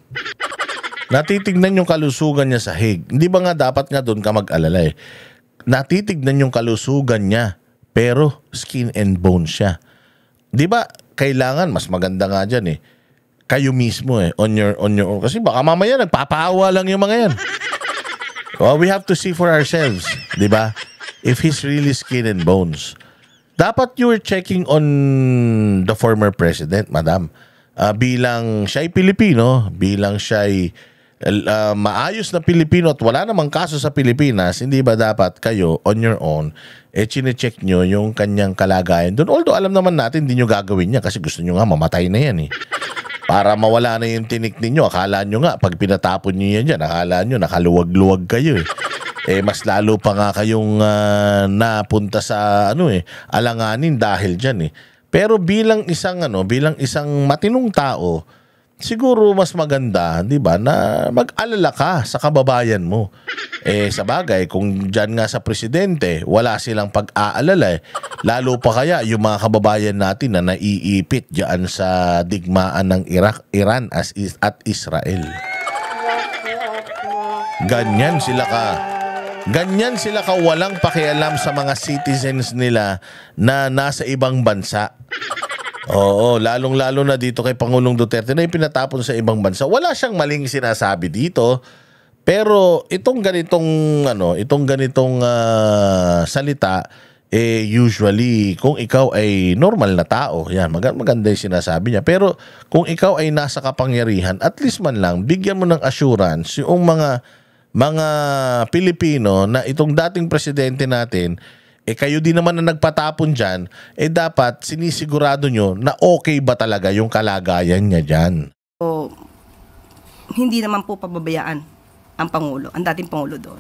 S2: Natitignan yung kalusugan niya sa Hague. Hindi ba nga dapat nga doon ka mag-alala Natitignan yung kalusugan niya pero skin and bone siya. Di ba kailangan mas maganda nga dyan kayo mismo on your own. Kasi baka mamaya nagpapaawa lang yung mga yan. Well, we have to see for ourselves, di ba? If he's really skin and bones. Dapat you were checking on the former president, madam. Bilang siya'y Pilipino, bilang siya'y maayos na Pilipino at wala namang kaso sa Pilipinas, hindi ba dapat kayo on your own, chine-check nyo yung kanyang kalagayan doon? Although alam naman natin, hindi nyo gagawin niya kasi gusto nyo nga mamatay na yan Para mawala na yung tinik ninyo. Akala nyo nga, pag pinatapon nyo yan dyan, akala nyo nakaluwag-luwag kayo mas lalo pa nga kayong napunta sa alanganin dahil dyan Pero bilang isang matinong tao, siguro mas maganda, 'di ba, na mag-alala ka sa kababayan mo. Sa bagay, kung diyan nga sa presidente, wala silang pag-aalala lalo pa kaya yung mga kababayan natin na naiipit diyan sa digmaan ng Iran at Israel. Ganyan sila ka walang pakialam sa mga citizens nila na nasa ibang bansa. Oo, lalong-lalo na dito kay Pangulong Duterte na ipinatapon sa ibang bansa. Wala siyang maling sinasabi dito. Pero itong ganitong salita, usually kung ikaw ay normal na tao, yan, maganda yung sinasabi niya. Pero kung ikaw ay nasa kapangyarihan, at least man lang bigyan mo ng assurance yung mga Pilipino na itong dating presidente natin, kayo din naman na nagpatapon dyan, dapat sinisigurado nyo na okay ba talaga yung kalagayan niya dyan.
S6: So, hindi naman po pababayaan ang Pangulo, ang dating Pangulo doon.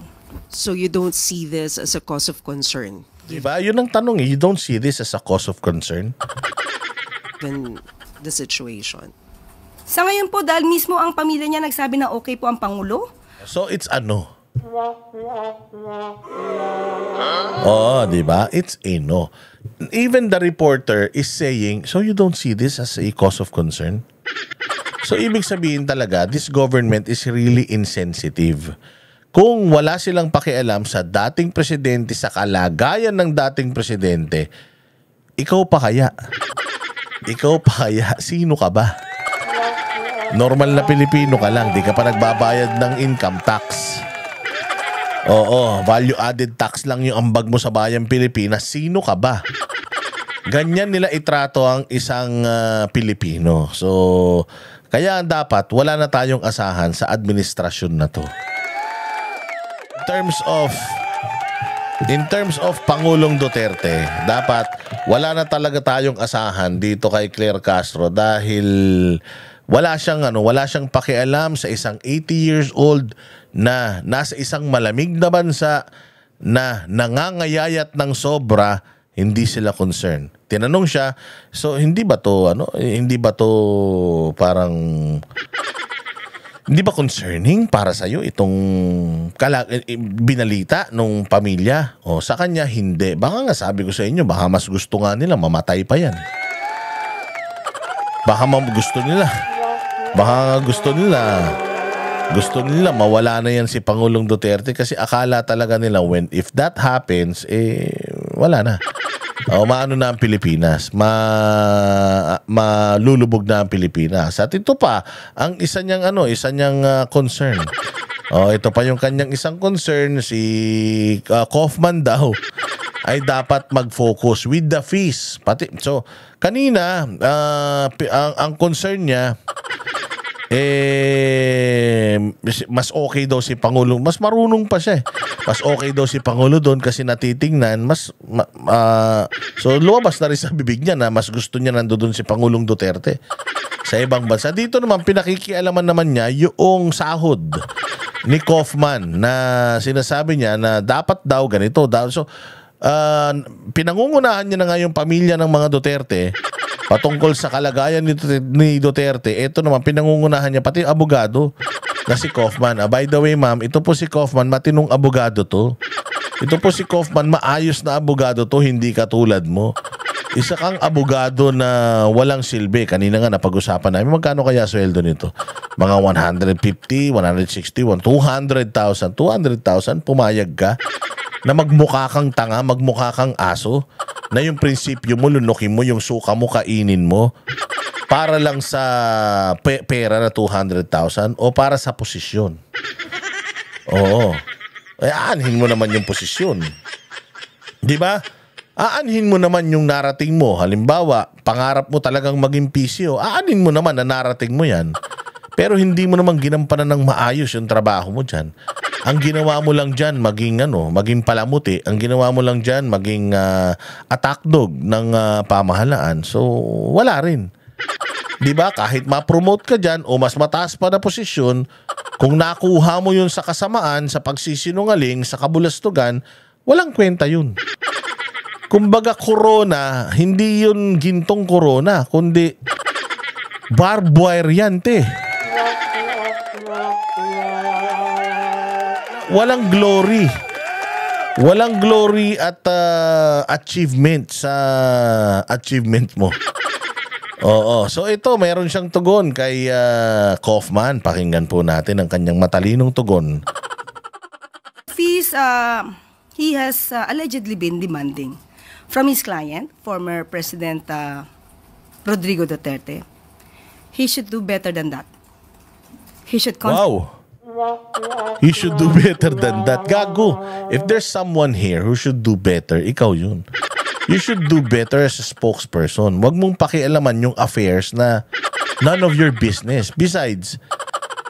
S5: So you don't see this as a cause of concern?
S2: Diba? Yun ang tanong, you don't see this as a cause of concern?
S5: Given the situation.
S6: Sa ngayon po, dahil mismo ang pamilya niya nagsabi na okay po ang Pangulo,
S2: So it's ano? Oo, di ba? It's a no. Even the reporter is saying, so you don't see this as a cause of concern? So ibig sabihin talaga, this government is really insensitive. Kung wala silang pakialam sa dating presidente, sa kalagayan ng dating presidente, ikaw pa kaya? Ikaw pa kaya? Sino ka ba? Normal na Pilipino ka lang, di ka pa nagbabayad ng income tax. Oo, value added tax lang yung ambag mo sa bayang Pilipinas. Sino ka ba? Ganyan nila itrato ang isang Pilipino. So, kaya dapat wala na tayong asahan sa administrasyon na to. In terms of Pangulong Duterte, dapat wala na talaga tayong asahan dito kay Claire Castro dahil wala siyang pakialam sa isang 80 years old na nasa isang malamig na bansa na nangangayayat ng sobra, hindi sila concerned. Tinanong siya, so hindi ba to parang hindi ba concerning para sa iyo itong binalita nung pamilya? O sa kanya hindi. Baka nga sabi ko sa inyo, baka mas gusto nga nila mamatay pa yan. Baka gusto nila mawala na yan si Pangulong Duterte kasi akala talaga nila if that happens, wala na. O maano na ang Pilipinas, malulubog na ang Pilipinas. At ito pa ang isa niyang concern. Ito pa yung kanyang isang concern, si Kaufman daw ay dapat mag-focus with the fees. So kanina ang concern niya mas okay daw si Pangulo, mas marunong pa siya. Mas okay daw si Pangulo doon kasi natitingnan so lumabas na rin sa bibig niya na mas gusto niya nandoon si Pangulong Duterte sa ibang bansa. Dito naman pinakikialaman naman niya yung sahod ni Kaufman na sinasabi niya na dapat daw ganito daw. So pinangungunahan niya na nga yung pamilya ng mga Duterte patungkol sa kalagayan ni Duterte. Ito naman, pinangungunahan niya pati abogado na si Kaufman. By the way, ma'am, ito po si Kaufman, matinong abogado to. Ito po si Kaufman, maayos na abogado to, hindi katulad mo. Isa kang abogado na walang silbi. Kanina nga napag-usapan namin, magkano kaya sweldo nito? Mga 150, 160, 200,000. 200,000, pumayag ka na magmukha kang tanga, magmukha kang aso, na yung prinsipyo mo, lunukin mo, yung suka mo, kainin mo, para lang sa pera na 200,000 o para sa posisyon. Oo. Aanhin mo naman yung posisyon. Di ba? Aanhin mo naman yung narating mo. Halimbawa, pangarap mo talagang maging PCO, aanhin mo naman na narating mo yan. Pero hindi mo naman ginampanan ng maayos yung trabaho mo dyan. Ang ginawa mo lang dyan, maging palamuti. Ang ginawa mo lang dyan, maging attack dog ng pamahalaan. So, wala rin. Diba? Kahit ma-promote ka dyan o mas mataas pa na posisyon, kung nakuha mo yun sa kasamaan, sa pagsisinungaling, sa kabulastugan, walang kwenta yun. Kumbaga, corona, hindi yun gintong corona, kundi barbed wire yan, te. Walang glory. Walang glory at achievement sa achievement mo. Oo. So ito, mayroon siyang tugon kay Kaufman. Pakinggan po natin ang kanyang matalinong tugon.
S6: fees he has allegedly been demanding from his client, former President Rodrigo Duterte, he should do better than that. He should
S2: Wow. He should do better than that. Gago. If there's someone here who should do better, ikaw yun. You should do better as a spokesperson. Huwag mong pakialaman yung affairs na none of your business. Besides,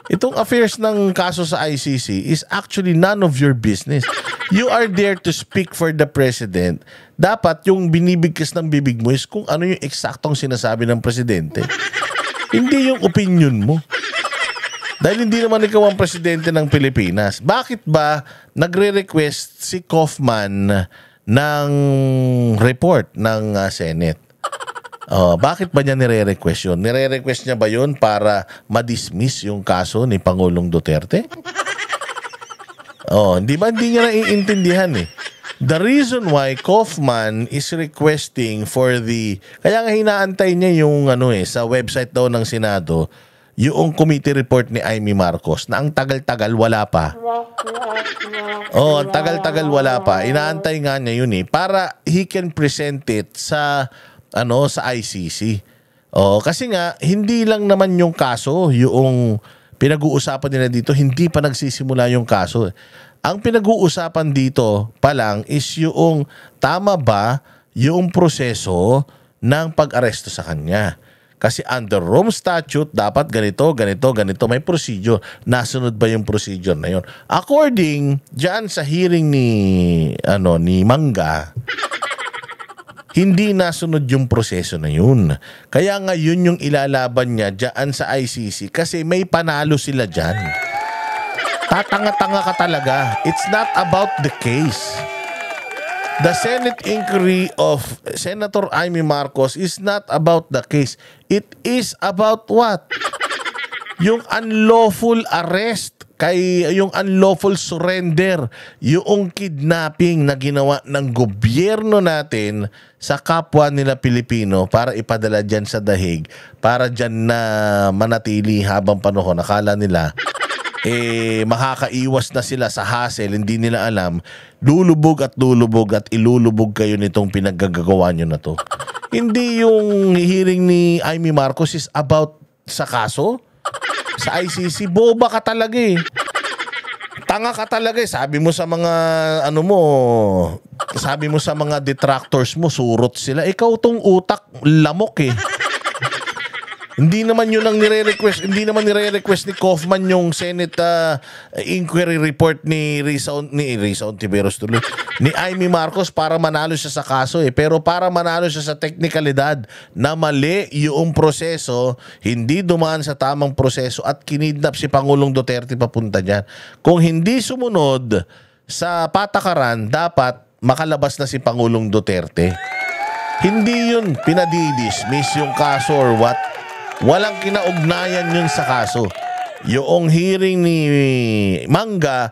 S2: itong affairs ng kaso sa ICC is actually none of your business. You are there to speak for the president. Dapat yung binibigkas ng bibig mo is kung ano yung eksaktong sinasabi ng presidente. Hindi yung opinion mo. Dahil hindi naman ikaw ang presidente ng Pilipinas. Bakit ba nagre-request si Kaufman ng report ng Senate? Bakit ba niya nire-request yun? Nire-request niya ba yun para ma-dismiss yung kaso ni Pangulong Duterte? Hindi ba? Hindi niya naiintindihan eh. The reason why Kaufman is requesting for the... Kaya nga hinaantay niya yung sa website daw ng Senado, yung committee report ni Amy Marcos na ang tagal-tagal wala pa. Ang tagal-tagal wala pa. Inaantay nga niya yun eh para he can present it sa sa ICC. Kasi nga hindi lang naman yung kaso, yung pinag-uusapan nila dito, hindi pa nagsisimula yung kaso. Ang pinag-uusapan dito pa lang is yung tama ba yung proseso ng pag-aresto sa kanya. Kasi under Rome Statute, dapat ganito, may procedure. Nasunod ba yung procedure na yun? According dyan sa hearing ni Mangga, hindi nasunod yung proseso na yun. Kaya nga yun yung ilalaban niya dyan sa ICC kasi may panalo sila dyan. Tatanga-tanga ka talaga. It's not about the case. The Senate inquiry of Senator Amy Marcos is not about the case. It is about what? Yung unlawful arrest, yung unlawful surrender, yung kidnapping na ginawa ng gobyerno natin sa kapwa nila Pilipino para ipadala dyan sa dahig, para dyan na manatili habang panahon. Akala nila makakaiwas na sila sa hassle, hindi nila alam, lulubog at ilulubog kayo nitong pinaggagawa nyo na to. Hindi yung hearing ni Amy Marcos is about sa kaso sa ICC. Boba ka talaga eh. Tanga ka talaga eh. Sabi mo sa mga sabi mo sa mga detractors mo, surot sila. Ikaw tong utak lamok eh. Hindi naman yun ang nire-request. Hindi naman nire-request ni Kaufman yung Senate inquiry report ni Risa Ontiveros tuloy. Ni Amy Marcos para manalo siya sa kaso eh. Pero para manalo siya sa teknikalidad na mali yung proseso, hindi dumaan sa tamang proseso at kinidnap si Pangulong Duterte papunta dyan. Kung hindi sumunod sa patakaran, dapat makalabas na si Pangulong Duterte. Hindi yun pinadidismiss yung kaso or what. Walang kinaugnayan yun sa kaso. Yung hearing ni Mangga,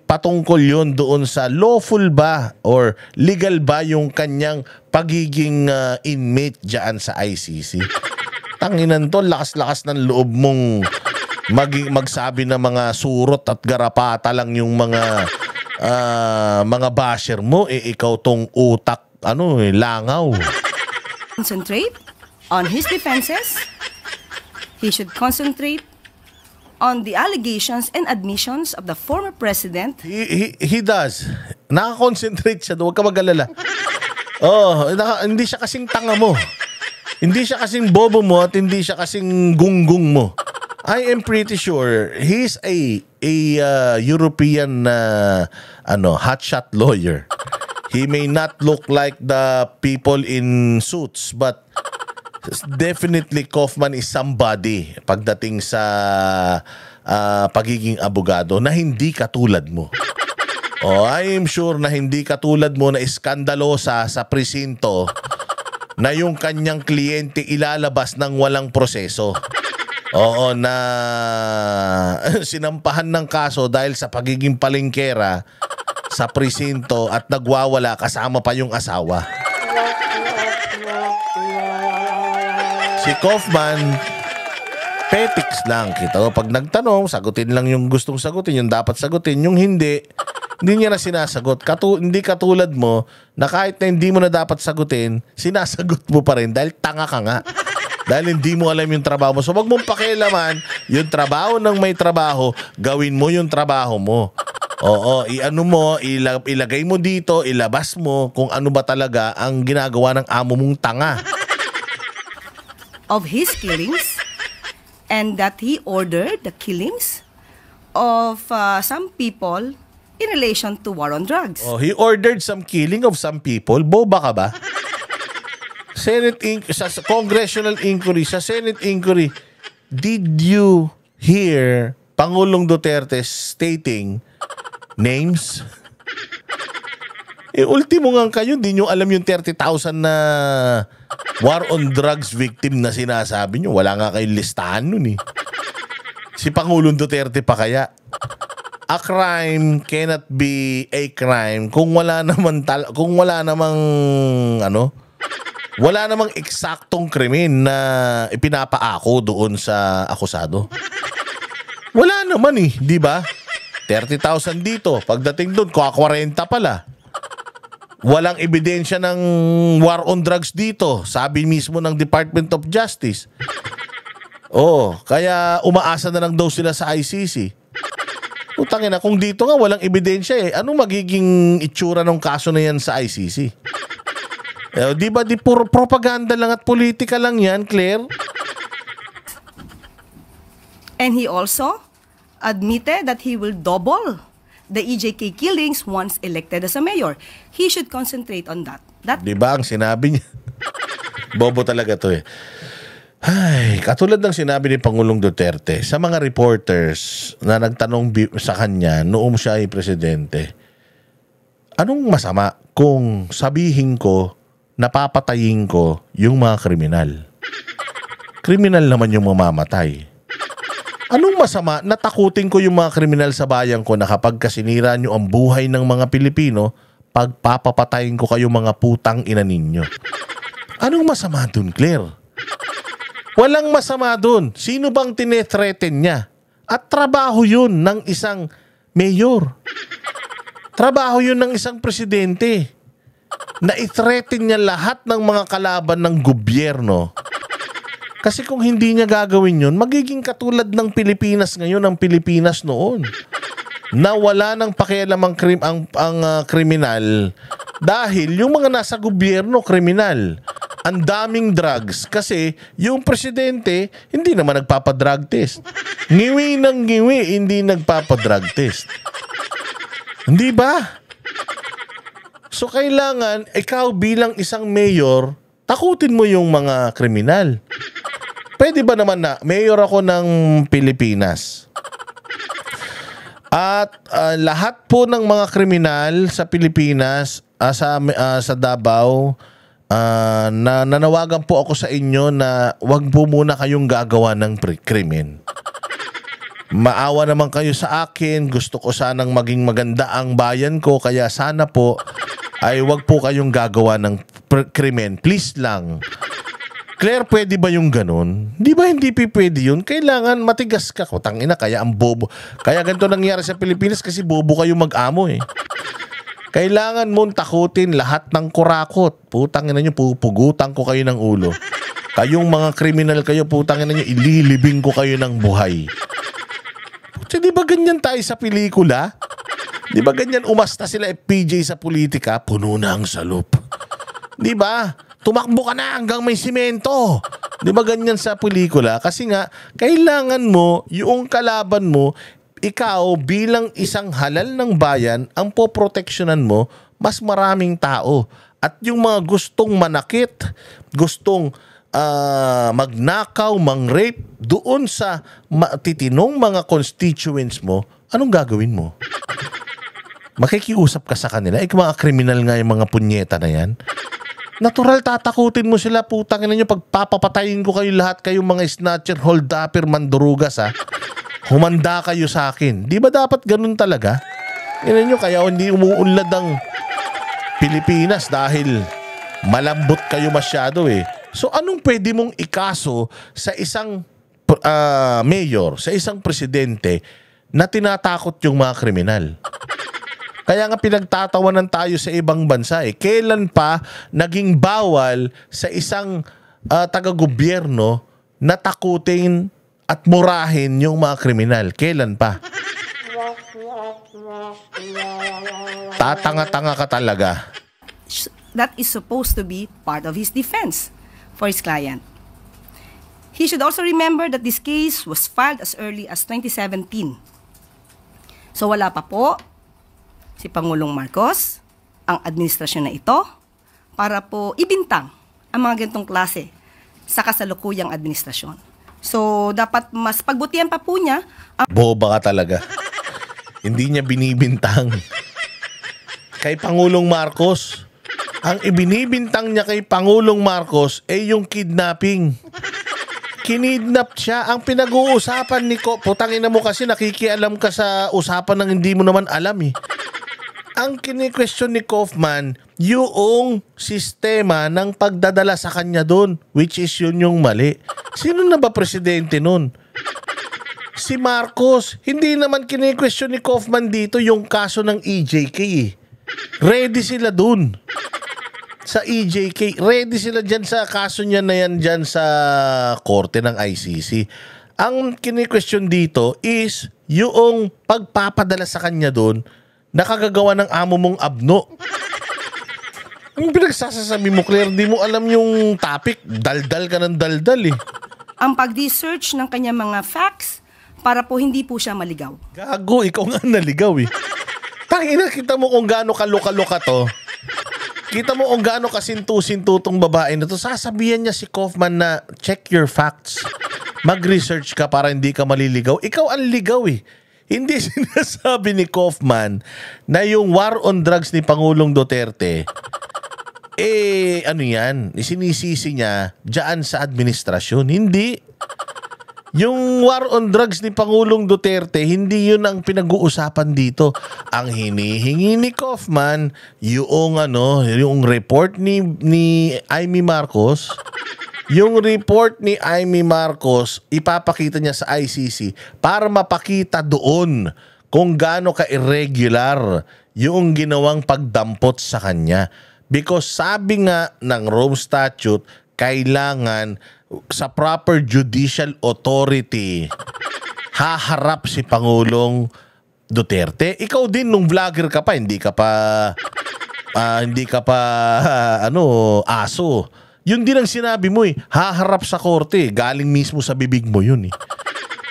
S2: patungkol yun doon sa lawful ba or legal ba yung kanyang pagiging inmate dyan sa ICC. Tanginan to, lakas-lakas ng loob mong magsabi na mga surot at garapata lang yung mga basher mo. Ikaw tong utak, langaw.
S6: Concentrate on his defenses. He should concentrate on the allegations and admissions of the former president.
S2: He does. Nakakonsentrate siya doon. Huwag ka mag-alala. Hindi siya kasing tanga mo. Hindi siya kasing bobo mo at hindi siya kasing gunggong mo. I am pretty sure he's a European hotshot lawyer. He may not look like the people in suits, but definitely Kaufman is somebody pagdating sa pagiging abogado na hindi katulad mo. I am sure na hindi katulad mo na iskandalosa sa presinto na yung kanyang kliyente ilalabas ng walang proseso. Na sinampahan ng kaso dahil sa pagiging palengkera sa presinto at nagwawala kasama pa yung asawa. Si Kaufman, petiks lang. Kita mo, pag nagtanong, sagutin lang yung gustong sagutin, yung dapat sagutin. Yung hindi, Hindi niya na sinasagot. Hindi katulad mo na kahit na hindi mo na dapat sagutin, sinasagot mo pa rin dahil tanga ka nga. Dahil hindi mo alam yung trabaho mo. So wag mong pakialaman yung trabaho ng may trabaho, gawin mo yung trabaho mo. Oo, ilagay mo dito, ilabas mo kung ano ba talaga ang ginagawa ng amo mong tanga.
S6: Of his killings, and that he ordered the killings of some people in relation to war on drugs.
S2: Oh, he ordered some killing of some people. Boba ka ba? Sa congressional inquiry, sa Senate inquiry, did you hear Pangulong Duterte stating names? Ultimo nga kayo, di nyo alam yung 30,000 na war on drugs victim na sinasabi nyo. Wala nga kayong listahan nun eh. Si Pangulong Duterte pa kaya? A crime cannot be a crime kung wala namang eksaktong krimen na ipinapaako doon sa akusado. Wala naman eh, di ba? 30,000 dito, pagdating doon, 40 pala. Walang ebidensya ng war on drugs dito, sabi mismo ng Department of Justice. Kaya umaasa na lang daw sila sa ICC. Utangin na, kung dito nga walang ebidensya anong magiging itsura ng kaso na yan sa ICC? Di ba di puro propaganda lang at politika lang yan, Claire?
S6: And he also admitted that he will double the EJK killings once elected as a mayor. He should concentrate on that.
S2: Di ba ang sinabi niya? Bobo talaga to eh. Ay, katulad ng sinabi ni Pangulong Duterte sa mga reporters na nagtanong sa kanya noong siya ay presidente, anong masama kung sabihin ko napapatayin ko yung mga kriminal? Kriminal naman yung mamamatay. Anong masama na takutin ko yung mga kriminal sa bayan ko na kapag kasinira nyo ang buhay ng mga Pilipino, pagpapapatayin ko kayo mga putang ina ninyo? Anong masama dun, Claire? Walang masama dun. Sino bang tinethreaten niya? At trabaho yun ng isang mayor. Trabaho yun ng isang presidente. Na i-threaten niya lahat ng mga kalaban ng gobyerno. Kasi kung hindi niya gagawin yun, magiging katulad ng Pilipinas ngayon, ang Pilipinas noon. Na wala nang pakialam ang kriminal dahil yung mga nasa gobyerno, kriminal. Ang daming drugs kasi yung presidente hindi naman nagpapadrug test. Ngiwi ng ngiwi, hindi nagpapadrug test. Hindi ba? So kailangan ikaw bilang isang mayor, takutin mo yung mga kriminal. Pwede ba naman na mayor ako ng Pilipinas? At lahat po ng mga kriminal sa Pilipinas, sa Davao, nanawagan po ako sa inyo na wag po muna kayong gagawa ng krimen. Maawa naman kayo sa akin. Gusto ko sanang maging maganda ang bayan ko. Kaya sana po ay wag po kayong gagawa ng krimen. Please lang. Claire, pwede ba yung ganun? Di ba hindi pwede yun? Kailangan matigas ka. Tangina, kaya ang bobo. Kaya ganito nangyari sa Pilipinas kasi bobo kayo mag-amo eh. Kailangan mong takutin lahat ng kurakot. Putang ina nyo, pupugutan ko kayo ng ulo. Kayong mga kriminal kayo, putang ina nyo, ililibing ko kayo ng buhay. So, di ba ganyan tayo sa pelikula? Di ba ganyan umasta sila FPJ sa politika? Puno na ang salop. Di ba? Tumakbo ka na hanggang may simento. Di ba ganyan sa pelikula? Kasi nga, kailangan mo, yung kalaban mo, ikaw bilang isang halal ng bayan, ang poproteksyonan mo, mas maraming tao. At yung mga gustong manakit, gustong magnakaw, mangrape, doon sa titinong mga constituents mo, anong gagawin mo? Makikiusap ka sa kanila. Mga kriminal nga yung mga punyeta na yan. Natural, tatakutin mo sila, putang ina nyo, pagpapapatayin ko kayo lahat, kayong mga snatcher, hold-upper, mandurugas ha. Humanda kayo sa akin. Di ba dapat ganun talaga? Yan nyo, kaya hindi umuunlad ang Pilipinas dahil malambot kayo masyado eh. So anong pwede mong ikaso sa isang mayor, sa isang presidente na tinatakot yung mga kriminal? Kaya nga pinagtatawanan tayo sa ibang bansa eh. Kailan pa naging bawal sa isang taga-gobyerno na takutin at murahin yung mga kriminal? Kailan pa? Tatanga-tanga ka talaga.
S6: That is supposed to be part of his defense for his client. He should also remember that this case was filed as early as 2017. So wala pa po si Pangulong Marcos, ang administrasyon na ito, para po ibintang ang mga ganitong klase sa kasalukuyang administrasyon. So dapat mas pagbutihan pa po niya ang
S2: Boba ka talaga. Hindi niya binibintang. Kay Pangulong Marcos, ang ibinibintang niya kay Pangulong Marcos ay yung kidnapping. Kinidnap siya. Ang pinag-uusapan ni putangin na mo kasi nakikialam ka sa usapan ng hindi mo naman alam eh. Ang kini-question ni Kaufman, yung sistema ng pagdadala sa kanya doon, which is yun yung mali. Sino na ba presidente nun? Si Marcos. Hindi naman kini-question ni Kaufman dito yung kaso ng EJK eh. Ready sila dun. Sa EJK. Ready sila dyan sa kaso niya na yan dyan sa korte ng ICC. Ang kini-question dito is yung pagpapadala sa kanya dun nakagagawa ng amo mong abno. Ang pinagsasasabi mo, Claire, di mo alam yung topic. Daldal ka ng daldal eh.
S6: ang pag-research ng kanyang mga facts para po hindi po siya maligaw.
S2: Gago, ikaw nga naligaw eh. Tangina, kita mo kung gaano kaluka-luka to. Kita mo kung gaano kasintu-sintu tong babae na to. Sasabihan niya si Kaufman na check your facts. Mag-research ka para hindi ka maliligaw. Ikaw ang ligaw eh. Hindi sinasabi ni Kaufman na yung war on drugs ni Pangulong Duterte, ano yan, sinisisi niya dyan sa administrasyon. Hindi. Yung war on drugs ni Pangulong Duterte, hindi yun ang pinag-uusapan dito. Ang hinihingi ni Kaufman, yung report ni Amy Marcos, yung report ni Amy Marcos, ipapakita niya sa ICC para mapakita doon kung gaano ka-irregular yung ginawang pagdampot sa kanya. Because sabi nga ng Rome Statute, kailangan sa proper judicial authority haharap si Pangulong Duterte. Ikaw din nung vlogger ka pa, hindi ka pa aso. Yun din ang sinabi mo eh, haharap sa korte, galing mismo sa bibig mo yun eh.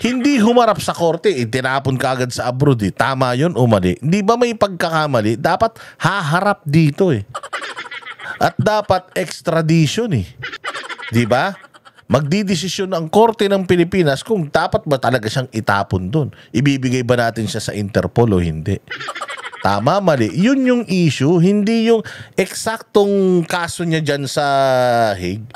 S2: Hindi humarap sa korte, tinapon ka agad sa abroad eh. Tama yun o mali? Hindi ba may pagkakamali? Dapat haharap dito eh. At dapat extradition eh. Di ba? Magdidesisyon ang korte ng Pilipinas kung dapat ba talaga siyang itapon doon. Ibibigay ba natin siya sa Interpol o hindi? Tama, mali. Yun yung issue, hindi yung eksaktong kaso niya dyan sa Hague.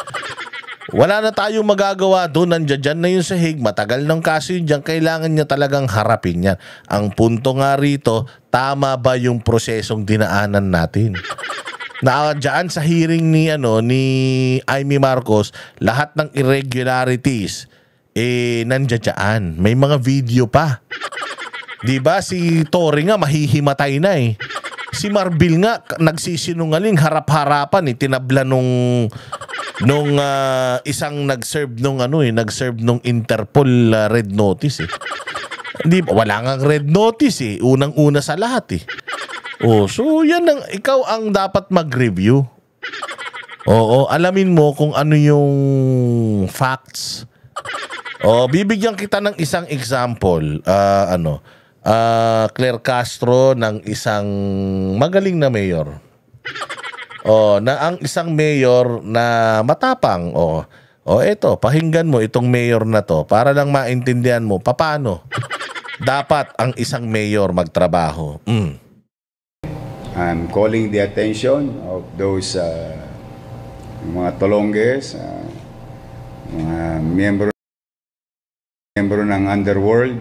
S2: Wala na tayong magagawa doon. Nandiyan na yun sa Hague. Matagal ng kaso yun dyan. Kailangan niya talagang harapin yan. Ang punto nga rito, tama ba yung prosesong dinaanan natin? Na dyan sa hearing ni Amy Marcos, lahat ng irregularities nandiyan dyan. May mga video pa. 'Di ba si Tory nga mahihimatay na eh. Si Marbil nga nagsisinungaling harap-harapan tinabla nung isang nag-serve nung Interpol red notice eh. Di ba wala ngang red notice eh. Unang-una sa lahat eh. Oh, so yan ikaw ang dapat mag-review. Oo, alamin mo kung ano yung facts. Bibigyan kita ng isang example. Claire Castro ng isang magaling na mayor. Na ang isang mayor na matapang. Eto, pakinggan mo itong mayor na to para lang maintindihan mo paano dapat ang isang mayor magtrabaho.
S7: I'm calling the attention of those mga tolonges, mga miyembro ng underworld,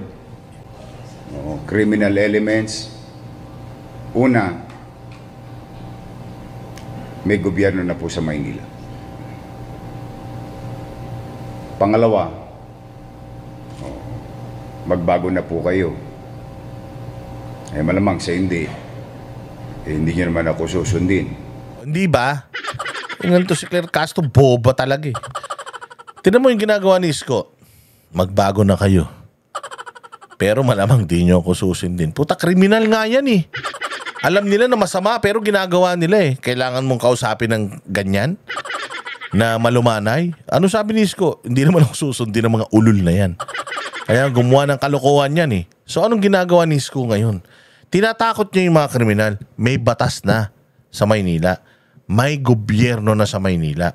S7: criminal elements. Una, may gobyerno na po sa Maynila. Pangalawa, magbago na po kayo. Malamang sa hindi. hindi niyo naman ako susundin.
S2: Hindi ba? Yung to si Claire Castro, boba talaga eh. Tignan mo yung ginagawa ni Isko. Magbago na kayo. Pero malamang di nyo ako susundin. Puta, kriminal nga yan eh. Alam nila na masama pero ginagawa nila eh. Kailangan mong kausapin ng ganyan na malumanay. Ano sabi ni Isko? Hindi naman ako susundin ng mga ulul na yan. Kaya gumawa ng kalokohan yan eh. So anong ginagawa ni Isko ngayon? Tinatakot niya yung mga kriminal. May batas na sa Maynila. May gobyerno na sa Maynila.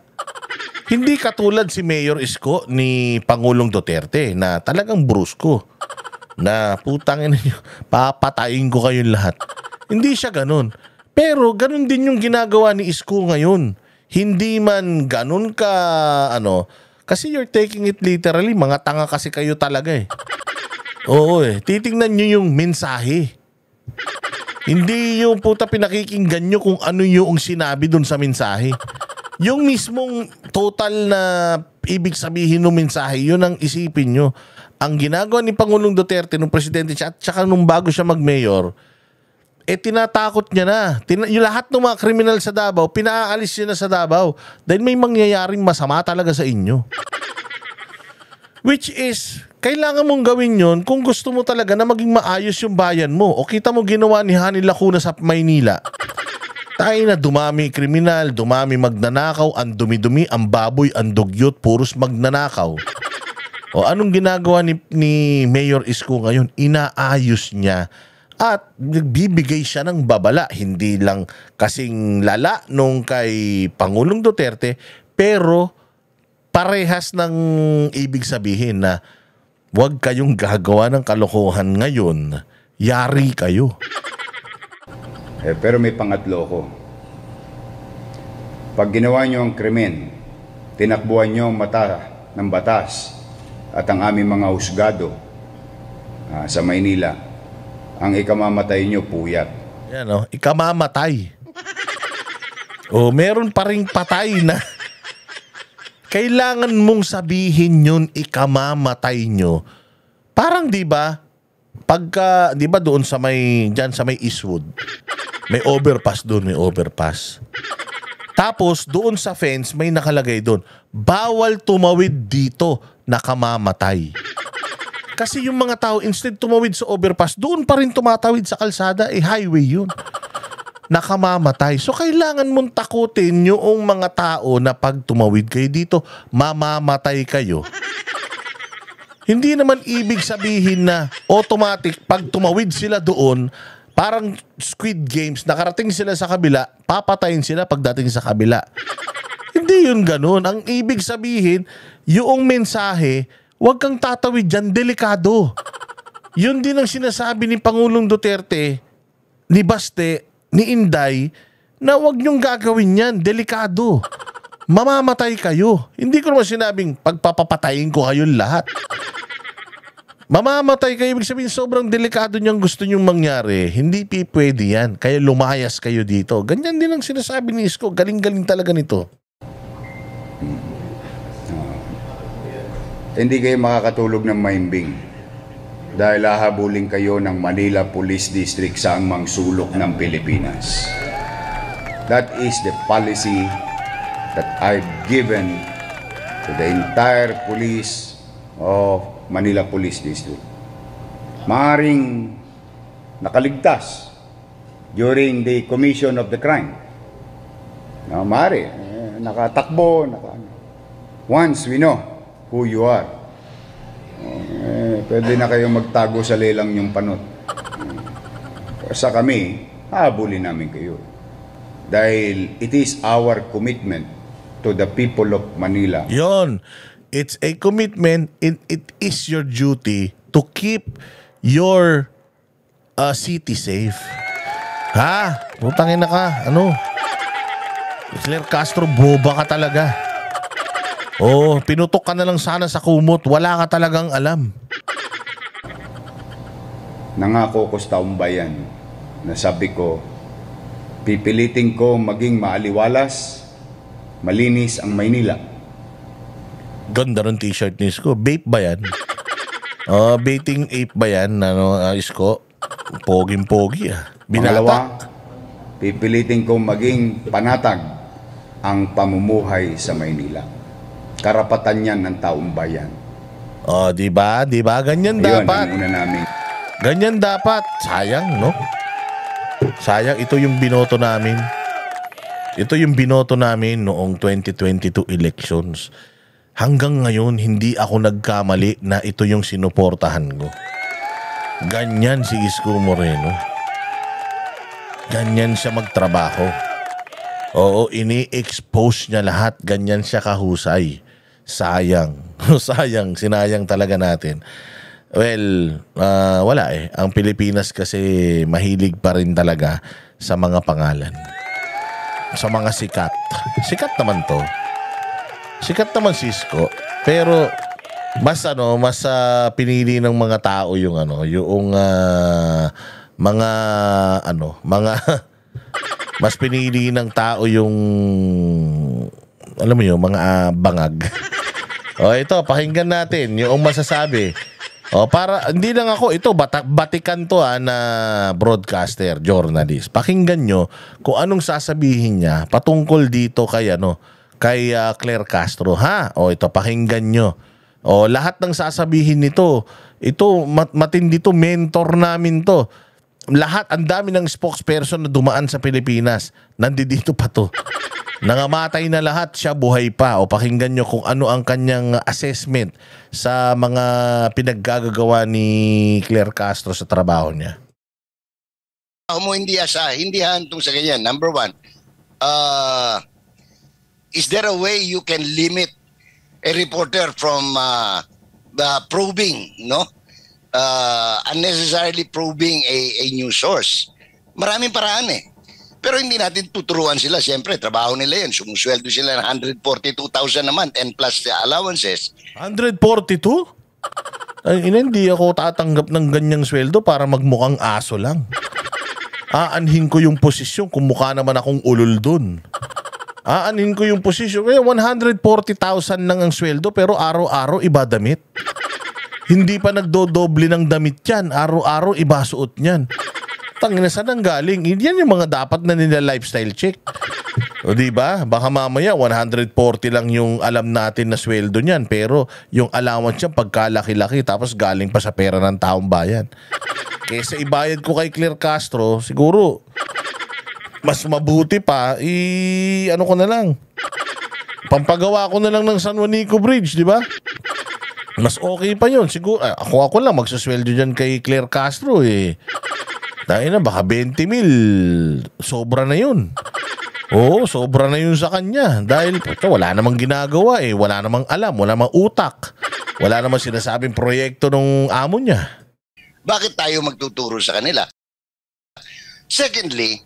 S2: Hindi katulad si Mayor Isko ni Pangulong Duterte na talagang brusko. Na putangin niyo, papatayin ko kayong lahat. Hindi siya ganun. Pero ganun din yung ginagawa ni Isko ngayon. Hindi man ganun ka, kasi you're taking it literally. Mga tanga kasi kayo talaga eh. Oo eh. Titingnan nyo yung mensahe. Hindi yung puta pinakikinggan nyo kung ano yung sinabi dun sa mensahe. Yung mismong total na ibig sabihin ng mensahe, yun ang isipin nyo. Ang ginagawa ni Pangulong Duterte nung presidente siya at saka nung bago siya mag-mayor, tinatakot niya na. Yung lahat ng mga kriminal sa Davao, pinaalis niya na sa Davao dahil may mangyayaring masama talaga sa inyo. Which is, kailangan mong gawin yon kung gusto mo talaga na maging maayos yung bayan mo. O kita mo ginawa ni Hani Lacuna sa Maynila. Tayo na dumami kriminal, dumami magnanakaw, ang dumi-dumi, ang baboy, ang dugyot, puros magnanakaw. O anong ginagawa ni Mayor Isko ngayon? Inaayos niya at nagbibigay siya ng babala. Hindi lang kasing lala nung kay Pangulong Duterte, pero parehas ng ibig sabihin na huwag kayong gagawa ng kalokohan ngayon. Yari kayo.
S7: Pero may pangatlo ko. Pag ginawa nyo ang krimen, tinakbuhan nyo ang mata ng batas at ang aming mga husgado sa Maynila, ang ikamamatay nyo puyat.
S2: Yan o, ikamamatay. O meron pa ring patay na kailangan mong sabihin yun, ikamamatay nyo. Parang di ba, pagka, di ba doon sa may, dyan sa may Eastwood, may overpass doon, may overpass. Tapos, doon sa fence, may nakalagay doon, bawal tumawid dito, nakamamatay. Kasi yung mga tao, instead tumawid sa overpass, doon pa rin tumatawid sa kalsada, highway yun. Nakamamatay. So, kailangan mong takutin yung mga tao na pag tumawid kayo dito, mamamatay kayo. Hindi naman ibig sabihin na automatic, pag tumawid sila doon, parang Squid Games, nakarating sila sa kabila, papatayin sila pagdating sa kabila. Hindi yun ganun. Ang ibig sabihin, yung mensahe, huwag kang tatawid dyan, delikado. Yun din ang sinasabi ni Pangulong Duterte, ni Baste, ni Inday, na huwag niyong gagawin yan, delikado. Mamamatay kayo. Hindi ko naman sinabing pagpapapatayin ko kayong lahat. Mamamatay kayo, ibig sabihin sobrang delikado niyang gusto niyong mangyari. Hindi pwede yan. Kaya lumayas kayo dito. Ganyan din ang sinasabi ni Isko. Galing-galing talaga nito.
S7: Hindi kayo makakatulog ng mahimbing dahil hahabulin kayo ng Manila Police District sa angmang sulok ng Pilipinas. That is the policy that I've given to the entire police of Manila Police District. Maaring nakaligtas during the commission of the crime. Maaari, nakatakbo, once we know who you are, pwede na kayong magtago sa lelang yung panot. Sa kami, hahabulin namin kayo. Dahil it is our commitment to the people of Manila.
S2: Yon. It's a commitment. It is your duty to keep your city safe. Ha? Putangin na ka. Ano? Claire Castro, boba ka talaga. Oh, pinutok ka na lang sana sa kumot. Wala ka talagang alam.
S7: Nangako ko sa taong bayan na sabi ko, pipilitin ko maging maaliwalas, malinis ang Maynila.
S2: Ganda ng t-shirt ni Isko. Vape ba yan? Baiting ape ba yan? Isko? Poging-pogi ah.
S7: Pangalawa, pipilitin kong maging panatag ang pamumuhay sa Maynila. Karapatan yan ng taong bayan.
S2: Oh, di ba? Di ba? Ganyan
S7: Ayun,
S2: dapat.
S7: ang una namin.
S2: Ganyan dapat. Sayang, no? Sayang, ito yung binoto namin. Ito yung binoto namin noong 2022 elections. Hanggang ngayon, hindi ako nagkamali na ito yung sinuportahan ko. Ganyan si Isko Moreno. Ganyan siya magtrabaho. Oo, ini-expose niya lahat. Ganyan siya kahusay. Sayang. Sayang. Sinayang talaga natin. Well, wala eh. Ang Pilipinas kasi mahilig pa rin talaga sa mga pangalan. Sa mga sikat. Sikat naman to. Sikat naman si Isko. Pero mas pinili ng mga tao yung yung mga mas pinili ng tao yung alam mo yung mga bangag. O ito, pakinggan natin yung masasabi. O para hindi lang ako, ito batikan to na broadcaster, journalist. Pakinggan nyo kung anong sasabihin niya patungkol dito kay kay Claire Castro, ha? O ito, pakinggan nyo. O lahat ng sasabihin nito, ito matindi to, mentor namin to. Lahat, ang dami ng spokesperson na dumaan sa Pilipinas. Nandito pa to. Nangamatay na lahat, siya buhay pa. O pakinggan nyo kung ano ang kanyang assessment sa mga pinaggagawa ni Claire Castro sa trabaho niya.
S8: Hindi hantong sa ganyan. Number one, is there a way you can limit a reporter from probing, unnecessarily probing a news source? Maraming paraan eh. Pero hindi natin tuturuan sila. Siyempre, trabaho nila yan. Sumusweldo sila ng 142,000 a month and plus the allowances.
S2: 142? Ay, hindi ako tatanggap ng ganyang sweldo para magmukhang aso lang. Aanhin ko yung posisyon kung mukha naman akong ulol dun. Aanhin ko yung posisyon. Kaya 140,000 lang ang sweldo pero araw-araw iba damit. Hindi pa nagdodoble ng damit yan. Araw-araw iba suot niyan. Tangina, saan ang galing? Yan yung mga dapat na nila lifestyle check. O diba? Baka mamaya 140 lang yung alam natin na sweldo niyan. Pero yung allowance niya pagkalaki-laki tapos galing pa sa pera ng taong bayan. Kesa ibayad ko kay Claire Castro, siguro mas mabuti pa, ano ko na lang. Pampagawa ko na lang ng San Juanico Bridge, di ba? Mas okay pa yun. Siguro, ako lang magsusweldo dyan kay Claire Castro eh. Dahil na, baka 20 mil. Sobra na yun. Oo, sobra na yun sa kanya. Dahil wala namang ginagawa eh. Wala namang alam, wala namang utak. Wala namang sinasabing proyekto ng amo niya.
S8: Bakit tayo magtuturo sa kanila? Secondly,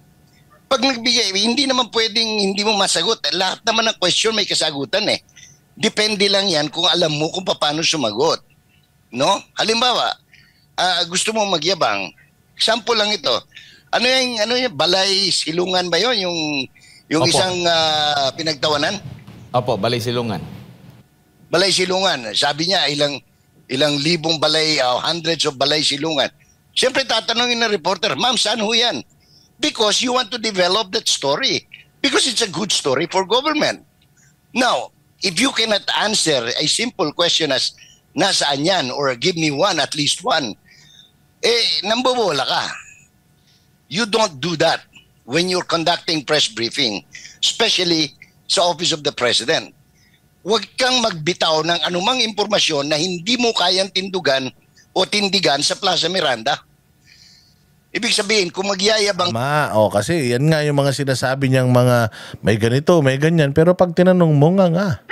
S8: pag nagbigay, hindi naman pwedeng hindi mo masagot. Lahat naman ng question may kasagutan eh. Depende lang yan kung alam mo kung paano sumagot. No? Halimbawa, gusto mo magyabang. Sample lang ito. Ano yung Balay Silungan ba yun? Yung
S9: Opo.
S8: isang pinagtawanan?
S9: Opo, Balay Silungan.
S8: Balay Silungan. Sabi niya, ilang libong balay, hundreds of balay silungan. Siyempre tatanungin ng reporter, ma'am, saan ho yan? Because you want to develop that story. Because it's a good story for government. Now, if you cannot answer a simple question as, nasaan yan? Or give me one, at least one. Nambobola ka. You don't do that when you're conducting press briefing, especially sa Office of the President. Huwag kang magbitaw ng anumang impormasyon na hindi mo kayang tindugan o tindigan sa Plaza Miranda. Ibig sabihin, kung magyayabang...
S2: Kasi yan nga yung mga sinasabi niyang mga may ganito, may ganyan, pero pag tinanong mo nga.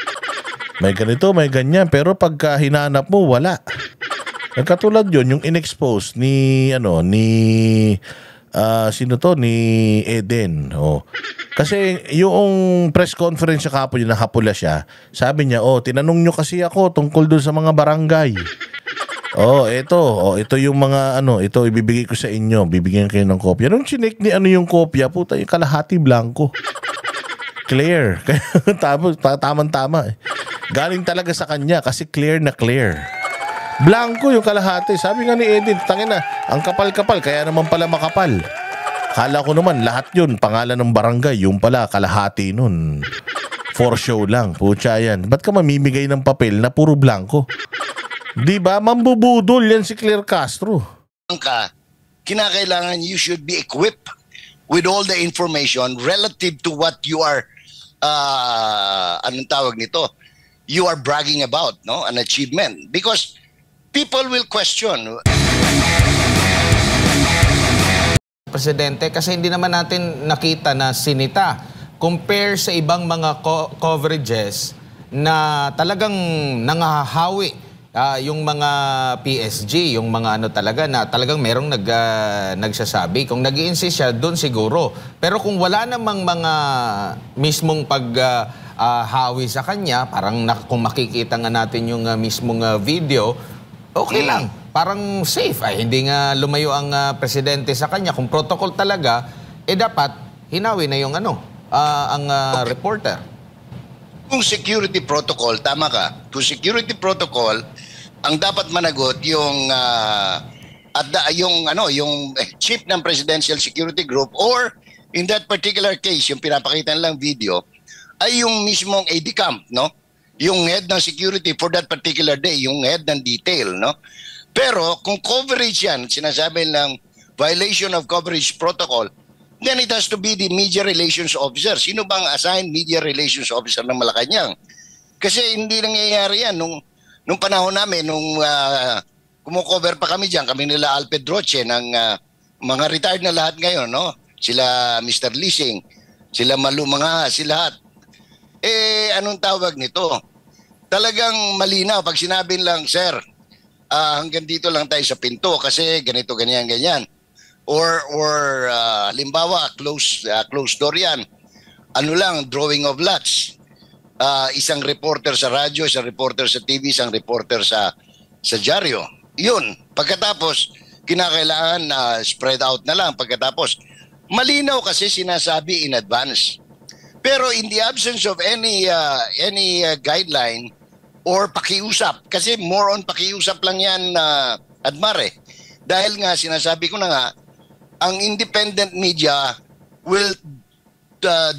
S2: May ganito, may ganyan, pero pagka hinanap mo, wala. Katulad yun, yung in-expose ni Eden. Kasi yung press conference siya kapon, yung nakapula siya, sabi niya, tinanong nyo kasi ako tungkol dun sa mga barangay. Ito yung mga ito ibibigay ko sa inyo, bibigyan kayo ng kopya. Nung chinek ni yung kopya, puta, yung kalahati blanco. Clear. Tapos tamang-tama. Galing talaga sa kanya kasi clear na clear. Blanco yung kalahati. Sabi nga ni Edith, tangina, ang kapal-kapal, kaya naman pala makapal. Kala ko naman lahat yun, pangalan ng barangay, yung pala kalahati nun. For show lang, putya yan. Ba't ka mamimigay ng papel na puro blanco? Di ba? Mambubudol yan si Claire Castro.
S8: Kinakailangan you should be equipped with all the information relative to what you are, anong tawag nito? You are bragging about, no? An achievement. Because people will question.
S9: Presidente, kasi hindi naman natin nakita na sinita compare sa ibang mga coverages na talagang nangahawi yung mga PSG, yung mga ano talaga na talagang merong nagsasabi. Kung nag-i-insist siya, doon siguro. Pero kung wala namang mga mismong paghawi sa kanya, parang kung makikita nga natin yung mismong video, okay lang. Parang safe. Ay, hindi nga lumayo ang presidente sa kanya. Kung protocol talaga, dapat hinawi na yung ang reporter.
S8: Kung security protocol, tama ka. Kung security protocol, ang dapat managot yung yung chief ng Presidential Security Group, or in that particular case, yung pinapakita nilang video, ay yung mismong AD camp, no? Yung head ng security for that particular day, yung head ng detail, no? Pero kung coverage yan, sinasabi ng violation of coverage protocol, then it has to be the media relations officer. Sino bang assigned media relations officer ng Malacanang? Kasi hindi nangyayari yan. Nung panahon namin, nung kumukover pa kami dyan, kami nila Alfred Roche, ng mga retired na lahat ngayon, no? Sila Mr. Leasing, sila Malu, mga sila. Anong tawag nito? Talagang malinaw. Pag sinabi lang, sir, hanggang dito lang tayo sa pinto kasi ganito, ganyan. Or halimbawa, close door yan. Ano lang, drawing of lots. Isang reporter sa radyo, isang reporter sa TV, isang reporter sa dyaryo. Yun. Pagkatapos, kinakailangan spread out na lang. Pagkatapos, malinaw kasi sinasabi in advance. Pero in the absence of any guideline or pakiusap, kasi more on pakiusap lang yan, Admare. Dahil nga, sinasabi ko na nga, ang independent media will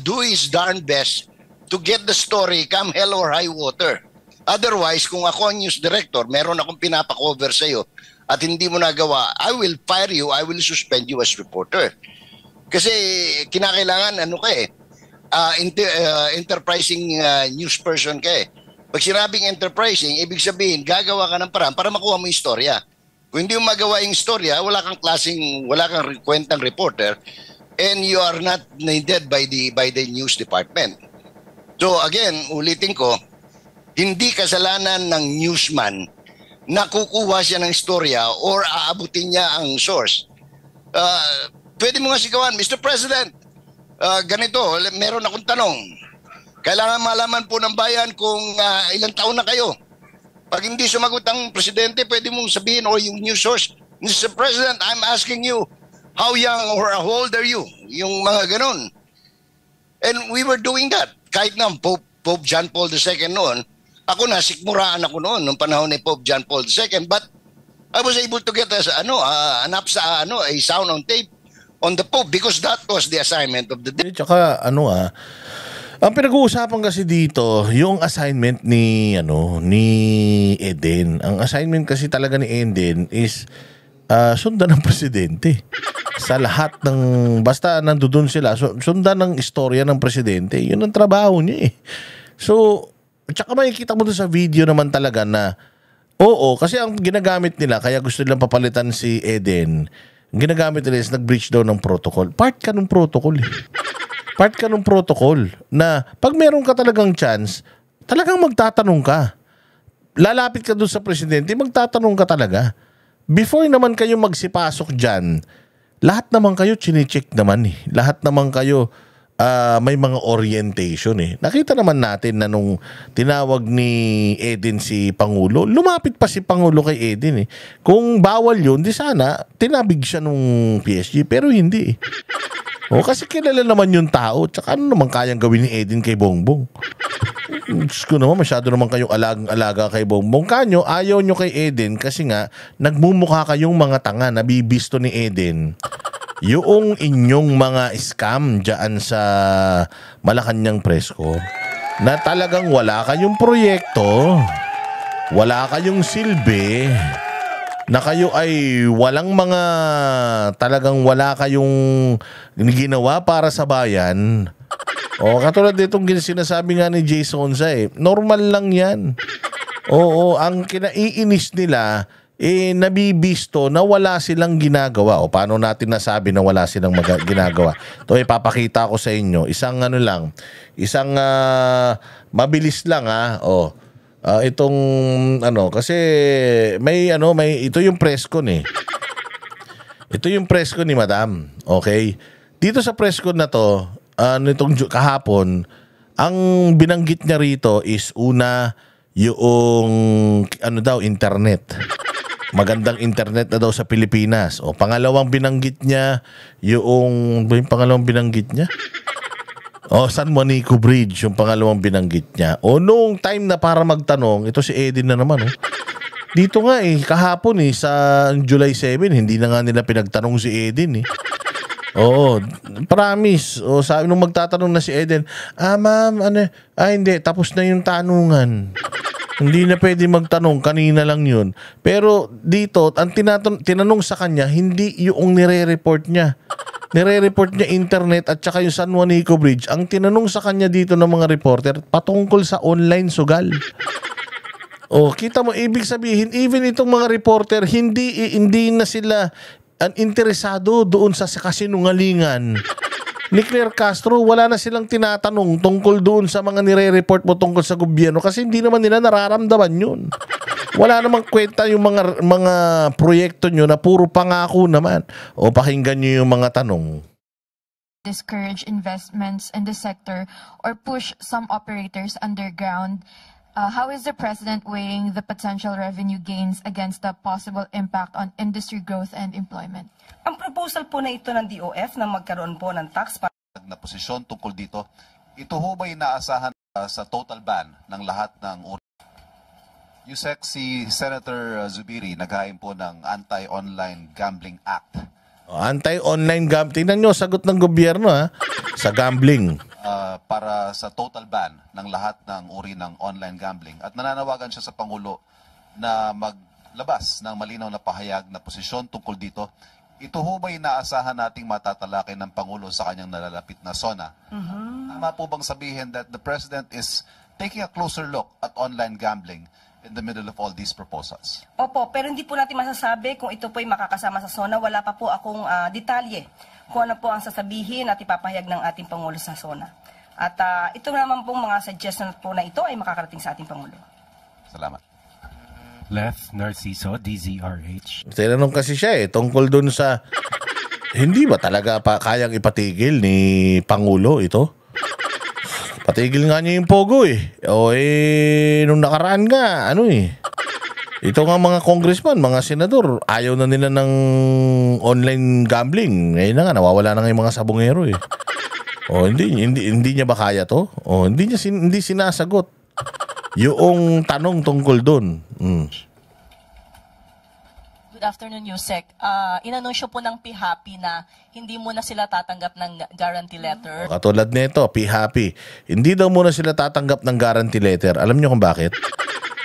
S8: do his darn best to get the story come hell or high water. Otherwise, kung ako ang news director, meron akong pinapakover sa'yo at hindi mo nagawa, I will fire you, I will suspend you as reporter. Kasi kinakailangan, enterprising news person ka eh. Pag sinabing enterprising, ibig sabihin, gagawa ka ng paraan para makuha mo yung istorya. Kung hindi mo magawa yung istorya, wala kang kwentang reporter, and you are not needed by the news department. So again, ulitin ko, hindi kasalanan ng newsman na kukuha siya ng istorya or aabutin niya ang source. Pwede mo nga sigawan, Mr. President, ganito, meron akong tanong. Kailangan malaman po ng bayan kung ilang taon na kayo. Pag hindi sumagot ang presidente, pwede mong sabihin o yung news source, Mr. President, I'm asking you, how young or how old are you? Yung mga ganon. And we were doing that. Kahit na Pope John Paul II noon, ako nasikmuraan ako noon, nung panahon ni Pope John Paul II, but I was able to get a sound on tape on the Pope because that was the assignment of the day.
S2: Tsaka ang pinag-uusapan kasi dito, yung assignment ni Eden. Ang assignment kasi talaga ni Eden is sundan ng presidente. Sa lahat ng, basta nandoon sila, sundan ng istorya ng presidente. Yun ang trabaho niya eh. So, tsaka makikita mo doon sa video naman talaga na, oo, kasi ang ginagamit nila, kaya gusto nilang papalitan si Eden, ang ginagamit nila is nag-breach daw ng protocol. Part ka ng protocol eh. Part ka ng protocol na pag meron ka talagang chance, talagang magtatanong ka. Lalapit ka doon sa presidente, magtatanong ka talaga. Before naman kayo magsipasok dyan, lahat naman kayo chine-check naman eh. Lahat naman kayo may mga orientation eh. Nakita naman natin na nung tinawag ni Eden si Pangulo, lumapit pa si Pangulo kay Eden eh. Kung bawal yun, di sana tinabig siya nung PSG, pero hindi eh. O kasi kilala naman yung tao, tsaka ano naman kayang gawin ni Eden kay Bongbong? Diyos ko naman, masyado naman kayong alaga kay Bongbong. Kanyo, ayaw nyo kay Eden kasi nga nagmumukha kayong mga tanga, nabibisto ni Eden yung inyong mga scam dyan sa Malacanang Presko na talagang wala kayong proyekto, wala kayong silbi, na kayo ay walang mga, talagang wala kayong ginawa para sa bayan. O katulad ditong sinasabi nga ni Jason Sa normal lang yan. Oo, ang kinaiinis nila nabibisto na wala silang ginagawa. O paano natin nasabi na wala silang ginagawa? Ito ipapakita ko sa inyo. Isang ano lang, isang mabilis lang o itong ano kasi may ito yung presscon eh. Ito yung presscon ni Madam. Okay? Dito sa presscon na to, nitong kahapon, ang binanggit niya rito is una yung internet. Magandang internet na daw sa Pilipinas. O pangalawang binanggit niya yung pangalawang binanggit niya? San Juanico Bridge, yung pangalawang binanggit niya. Noong time na para magtanong, ito si Edin na naman. Dito nga kahapon sa July 7, hindi na nga nila pinagtanong si Edin Oo, promise. Sabi nung magtatanong na si Eden, ma'am, hindi, tapos na yung tanungan. Hindi na pwede magtanong, kanina lang yun. Pero dito, ang tinanong sa kanya, hindi yung nire-report niya. Nire-report niya internet at saka yung San Juanico Bridge. Ang tinanong sa kanya dito ng mga reporter, patungkol sa online sugal. Kita mo, ibig sabihin, even itong mga reporter, hindi na sila interesado doon sa kasinungalingan ni Claire Castro. Wala na silang tinatanong tungkol doon sa mga nire-report mo tungkol sa gobyerno kasi hindi naman nila nararamdaman yun. Wala namang kwenta yung mga proyekto nyo na puro pangako naman. Pakinggan nyo yung mga tanong.
S10: Discourage investments in the sector or push some operators underground. How is the President weighing the potential revenue gains against the possible impact on industry growth and employment?
S6: Ang proposal po na ito ng DOF na magkaroon po ng tax
S11: na posisyon tungkol dito, ito ho ba'y inaasahan sa total ban ng lahat ng Yusek, si Senator Zubiri naghain po ng Anti-Online Gambling Act.
S2: Anti-online gambling. Tingnan nyo, sagot ng gobyerno sa gambling.
S11: Para sa total ban ng lahat ng uri ng online gambling. At nananawagan siya sa Pangulo na maglabas ng malinaw na pahayag na posisyon tungkol dito. Ito ho ba inaasahan nating matatalakay ng Pangulo sa kanyang nalalapit na SONA? Tama po bang sabihin that the President is taking a closer look at online gambling in the middle of all these proposals?
S6: Opo, pero hindi po natin masasabi kung ito po'y makakasama sa SONA. Wala pa po akong detalye kung ano po ang sasabihin at ipapahayag ng ating Pangulo sa SONA. At ito naman pong mga suggestion po na ito ay makakarating sa ating Pangulo.
S11: Salamat.
S12: Left Narciso, DZRH.
S2: Tinanong kasi siya tungkol dun sa hindi ba talaga kayang ipatigil ni Pangulo ito? Patigil nga niya yung Pogo nung nakaraan nga, ito nga mga congressman, mga senador, ayaw na nila ng online gambling. Ngayon na nga, nawawala na nga yung mga sabongero hindi niya ba kaya to? Hindi sinasagot yung tanong tungkol doon.
S13: Good afternoon, Yusek. Inanunsyo po ng PHAPI na hindi muna sila tatanggap ng guarantee letter.
S2: Katulad nito, PHAPI. Hindi daw muna sila tatanggap ng guarantee letter. Alam niyo kung bakit?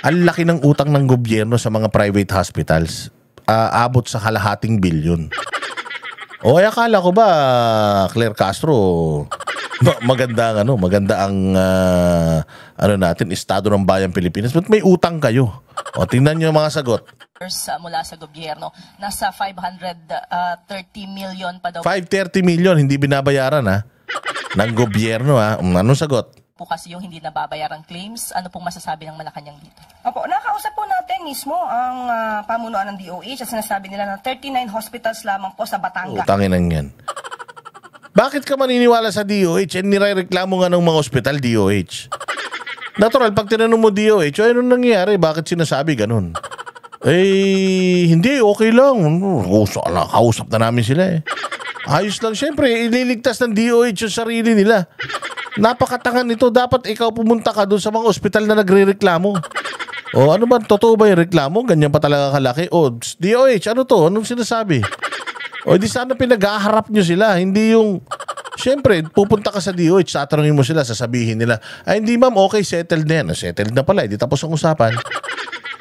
S2: Ang laki ng utang ng gobyerno sa mga private hospitals. Abot sa kalahating bilyon. Akala ko ba, Claire Castro, maganda ang natin, Estado ng Bayang Pilipinas. But may utang kayo. Tingnan niyo yung mga sagot.
S13: Mula sa gobyerno, nasa 530 million pa daw.
S2: 530 million, hindi binabayaran ng gobyerno Anong sagot?
S13: Po kasi yung hindi nababayarang claims, ano pong masasabi ng Malacanang dito?
S6: Opo, nakausap po natin mismo ang pamunuan ng DOH at sinasabi nila na 39 hospitals lamang po sa Batangas.
S2: Tanginan yan. Bakit ka maniniwala sa DOH? Nirereklamo nga ng mga ospital, DOH. Natural, pag tinanong mo DOH, anong nangyayari? Bakit sinasabi ganun? Hindi, okay lang. Kausap na namin sila Ayos lang, syempre, ililigtas ng DOH yung sarili nila. Napakatangan nito. Dapat ikaw pumunta ka doon sa mga ospital na nagre-reklamo. Ano ba? Totoo ba yung reklamo? Ganyan pa talaga kalaki? DOH, ano to? Anong sinasabi? O di sana pinag-aharap nyo sila. Hindi yung, syempre, pupunta ka sa DOH, tatanungin mo sila, sasabihin nila, ay hindi ma'am, okay, settled na yan. Settled na pala, hindi tapos ang usapan.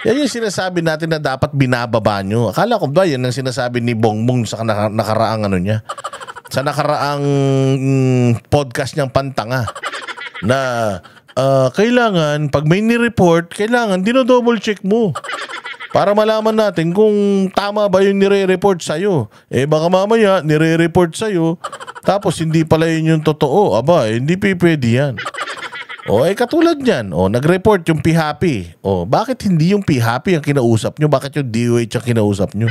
S2: Yan yung sinasabi natin na dapat binababa nyo. Akala ko ba yan ang sinasabi ni Bongbong sa nakaraang ano niya? Sa nakaraang podcast niyang pantanga. Na kailangan, pag may ni-report, kailangan dino-double check mo. Para malaman natin kung tama ba yung nire-report sa'yo. Eh baka mamaya, nire-report sa'yo, tapos hindi pala yun yung totoo. Aba, hindi pwede yan. O eh katulad niyan, nag-report yung PHAPI. Bakit hindi yung PHAPI ang kinausap nyo? Bakit yung DOH ang kinausap nyo?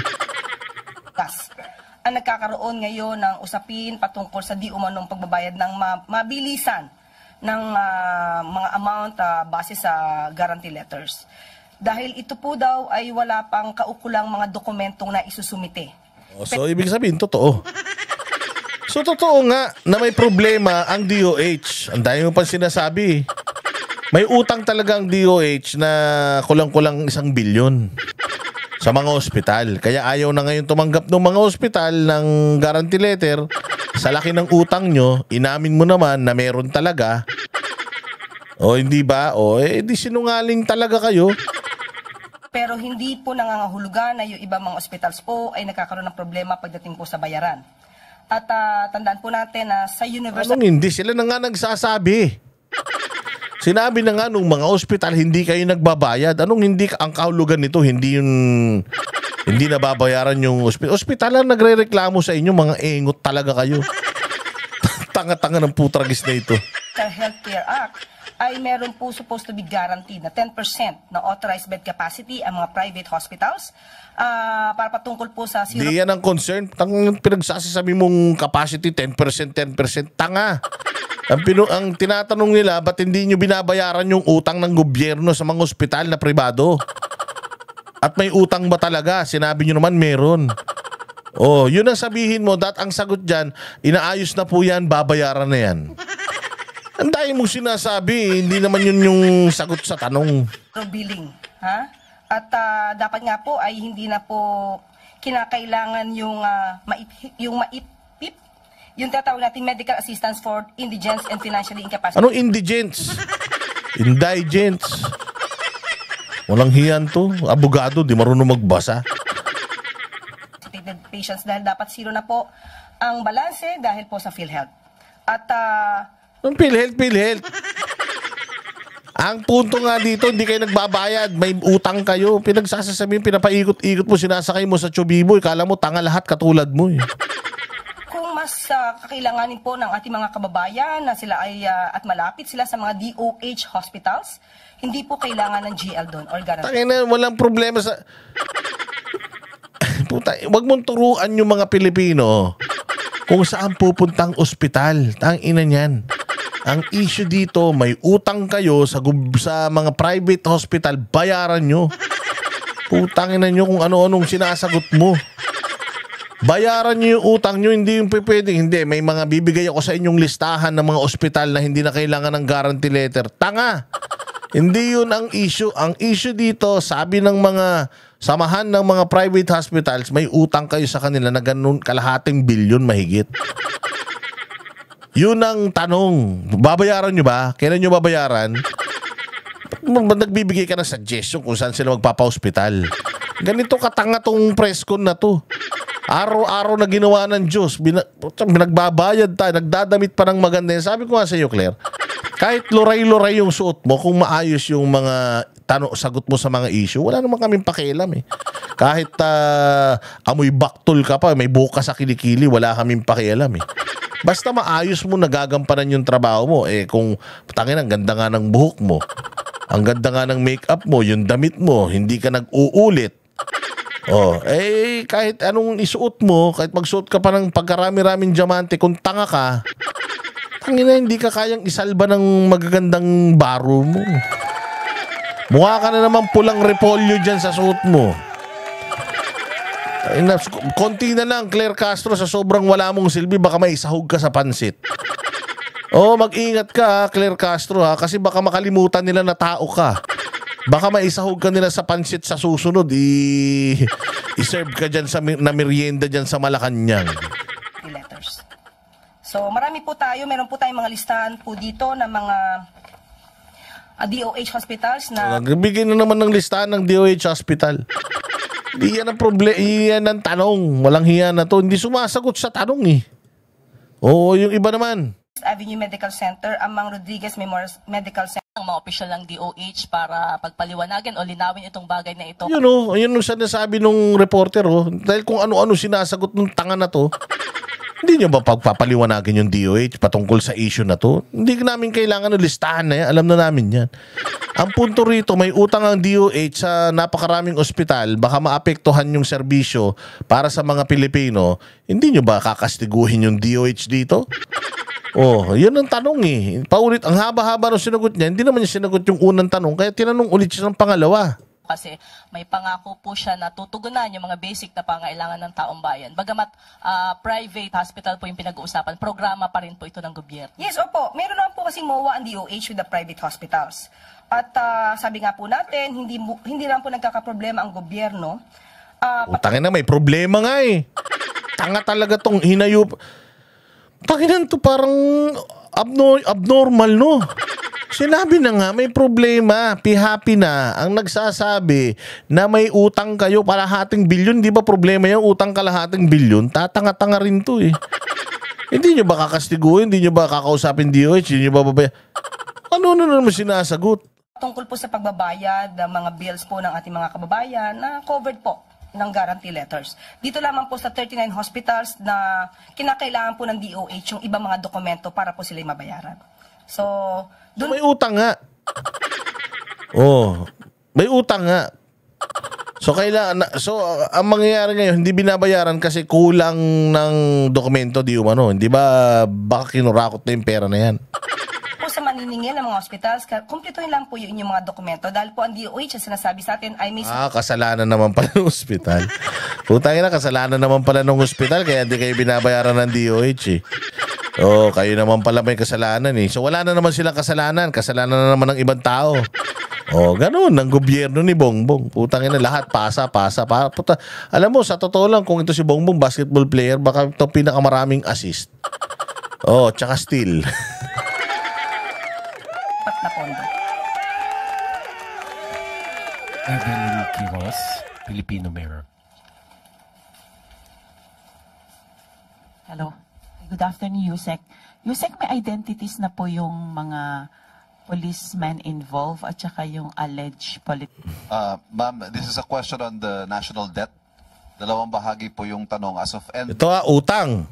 S6: Ang nagkakaroon ngayon ng usapin patungkol sa di umanong pagbabayad ng mabilisan ng mga amount base sa guarantee letters. Dahil ito po daw ay wala pang kaukulang mga dokumentong na isusumite.
S2: So ibig sabihin, totoo. So totoo nga na may problema ang DOH. Ang dami mo pang sinasabi. May utang talaga ang DOH na kulang-kulang 1 bilyon sa mga ospital. Kaya ayaw na ngayon tumanggap ng mga ospital ng guarantee letter. Sa laki ng utang nyo, inamin mo naman na meron talaga. Hindi ba? Di sinungaling talaga kayo.
S6: Pero hindi po nangangahulugan na yung ibang mga hospitals po ay nagkakaroon ng problema pagdating po sa bayaran. At tandaan po natin na sa universal...
S2: Anong hindi? Sila na nga nagsasabi. Sinabi na nga nung mga ospital, hindi kayo nagbabayad. Anong hindi? Ang kahulugan nito, hindi nababayaran yung ospital. Ospital lang nagre-reklamo sa inyo, mga engot talaga kayo. Tanga-tanga ng putragis na ito.
S6: Sa Healthcare Act ay meron po supposed to be guaranteed na 10% na authorized bed capacity ang mga private hospitals para patungkol po sa...
S2: Di yan ang concern. Pinagsasabi mong capacity 10%, 10%. Tanga. Ang tinatanong nila, ba't hindi nyo binabayaran yung utang ng gobyerno sa mga ospital na pribado? At may utang ba talaga? Sinabi nyo naman meron. Yun ang sabihin mo, ang sagot dyan, inaayos na po yan, babayaran na yan. Ang dahil mong sinasabi, hindi naman yun yung sagot sa tanong.
S6: Billing, ha? At dapat nga po ay hindi na po kinakailangan yung maipip, yung tatawag natin medical assistance for indigents and financially incapacitated.
S2: Anong indigents? Indigents. Walang hiyan to. Abogado, di marunong magbasa.
S6: Patients dahil dapat zero na po ang balanse dahil po sa PhilHealth. At
S2: ang PhilHealth. Ang punto nga dito, hindi kayo nagbabayad, may utang kayo. Pinagsasasabihin, pinapaikot-ikot mo, sinasakay mo sa Chubiboy. Kala mo, tanga lahat katulad mo eh.
S6: Kung mas kakailanganin po ng ating mga kababayan na sila ay at malapit sila sa mga DOH hospitals, hindi po kailangan ng GL doon or guarantee.
S2: Tangina, walang problema sa... Puta, wag mong turuan yung mga Pilipino kung saan pupuntang ospital. Tangina niyan. Ang issue dito, may utang kayo sa mga private hospital, bayaran nyo. Putangin na nyo kung ano-anong sinasagot mo. Bayaran nyo yung utang nyo, hindi yung pwedeng. Hindi, may mga bibigay ako sa inyong listahan ng mga ospital na hindi na kailangan ng guarantee letter. Tanga! Hindi yun ang issue. Ang issue dito, sabi ng mga samahan ng mga private hospitals, may utang kayo sa kanila na ganun kalahating bilyon mahigit. Yun ang tanong. Babayaran nyo ba? Kailan nyo babayaran? Nagbibigay ka ng suggestion kung saan sila magpapa-hospital. Ganito katanga tong press con na to. Araw-araw na ginawa ng Diyos. Nagbabayad tayo. Nagdadamit pa ng maganda. Sabi ko nga sa iyo, Claire, kahit loray-loray yung suot mo, kung maayos yung mga sagot mo sa mga issue, wala naman kaming pakialam eh. Kahit amoy baktol ka pa, may buka sa kilikili, wala kaming pakialam eh. Basta maayos mo, nagagampanan yung trabaho mo. Kung tangin, ang ganda nga ng buhok mo, ang ganda nga ng makeup mo, yung damit mo, hindi ka nag-uulit. Kahit anong isuot mo, kahit magsuot ka pa ng pagkarami-raming diamante, kung tanga ka, tangina, hindi ka kayang isalba ng magagandang baro mo. Mukha ka na naman pulang repolyo dyan sa suot mo. Konti na lang, Claire Castro, sa sobrang wala mong silbi, baka may isahog ka sa pansit. Mag-ingat ka, Claire Castro, kasi baka makalimutan nila na tao ka. Baka may isahog ka nila sa pansit sa susunod. I-serve ka dyan na merienda dyan sa Malacanang.
S6: Letters. So marami po tayo, meron po tayong mga listahan po dito ng mga DOH hospitals na...
S2: Nagbigay na naman ng listahan ng DOH hospital. Hindi yan ang problema, yan ang tanong. Walang hiya na to. Hindi sumasagot sa tanong eh. Oo, yung iba naman.
S6: Avenue Medical Center, Amang Rodriguez Memorial Medical Center.
S13: Ang mga opisyal ng DOH para pagpaliwanagan o linawin itong bagay na ito.
S2: Yun o, yun ang sinasabi nung reporter o. Dahil kung ano-ano sinasagot ng tanga na to, hindi nyo ba pagpapaliwanagan yung DOH patungkol sa issue na to? Hindi namin kailangan ng listahan na yan. Alam na namin yan. Ang punto rito, may utang ang DOH sa napakaraming ospital, baka maapektuhan yung serbisyo para sa mga Pilipino. Hindi nyo ba kakastiguhin yung DOH dito? Oh, yun ang tanong eh. Paulit, ang haba-haba ng sinagot niya, hindi naman niya sinagot yung unang tanong, kaya tinanong ulit siya ng pangalawa.
S13: Kasi may pangako po siya na tutugunan yung mga basic na pangailangan ng taong bayan. Bagamat private hospital po yung pinag-uusapan, programa pa rin po ito ng gobyerno.
S6: Yes, opo. Meron naman po kasing MOA ang DOH with the private hospitals. At sabi nga po natin, hindi lang po nagkakaproblema ang gobyerno.
S2: Tangin na, may problema nga eh. Tanga talaga tong hinayup. Tanginan to parang abnormal no. Sinabi na nga, may problema. Pihapi na ang nagsasabi na may utang kayo kalahating bilyon. Di ba problema yung utang kalahating bilyon? Tatanga-tanga rin to eh. Hindi nyo ba kakastiguin? Hindi nyo ba kakausapin DOH? Hindi nyo ba babaya? Ano naman sinasagot?
S6: Tungkol po sa pagbabayad ng mga bills po ng ating mga kababayan na covered po ng guarantee letters. Dito lamang po sa 39 hospitals na kinakailangan po ng DOH yung ibang mga dokumento para po sila mabayaran. So,
S2: may utang nga. Oh, may utang nga. So ang mangyayari ngayon, hindi binabayaran kasi kulang ng dokumento di umano. Hindi ba baka kinurakot na yung pera na yan?
S6: Po sa maniningil ng mga hospitals, kumplituhin lang po yung inyong mga dokumento dahil po ang DOH ang sinasabi sa atin ay may...
S2: Kasalanan naman pala ng hospital. Putangin na, kasalanan naman pala ng hospital kaya hindi kayo binabayaran ng DOH eh. Oh, kayo naman pala may kasalanan eh. So wala na naman silang kasalanan. Kasalanan na naman ng ibang tao. Oh, ganoon ng gobyerno ni Bongbong. Putang ina, lahat pasa. Puta. Alam mo, sa totoo lang, kung ito si Bongbong basketball player, baka ito pinakamaraming assist. Oh, tsaka steal.
S12: Evelyn Quiroz, Filipino Mirror.
S14: Hello. Good afternoon, Yusek. Yusek, may identities na po yung mga policemen involved at saka yung alleged
S11: Ma'am, this is a question on the national debt. Dalawang bahagi po yung tanong as of end.
S2: Ito utang.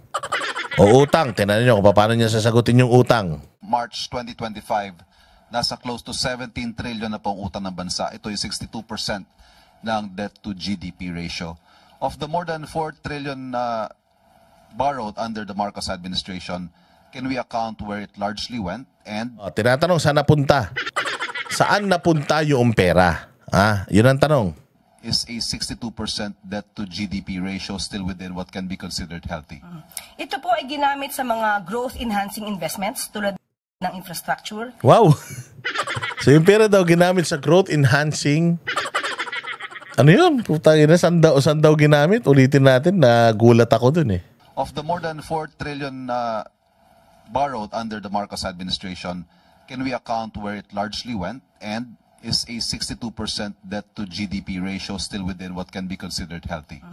S2: O utang. Tingnan niyo kung paano niya sasagutin yung utang.
S11: March 2025, nasa close to 17 trillion na pong utang ng bansa. Ito yung 62% ng debt to GDP ratio. Of the more than 4 trillion borrowed under the Marcos administration, can we account where it largely went? And
S2: tinatanong saan napunta? Saan napunta yung pera? Yun ang tanong.
S11: Is a 62% debt to GDP ratio still within what can be considered healthy?
S6: Ito po ay ginamit sa mga growth-enhancing investments tulad ng infrastructure.
S2: Wow! So yung pera daw ginamit sa growth-enhancing. Ano yun? Putangina, saan daw ginamit? Ulitin natin, nagulat ako dun eh.
S11: Of the more than 4 trillion borrowed under the Marcos administration, can we account where it largely went? And is a 62% debt to GDP ratio still within what can be considered healthy?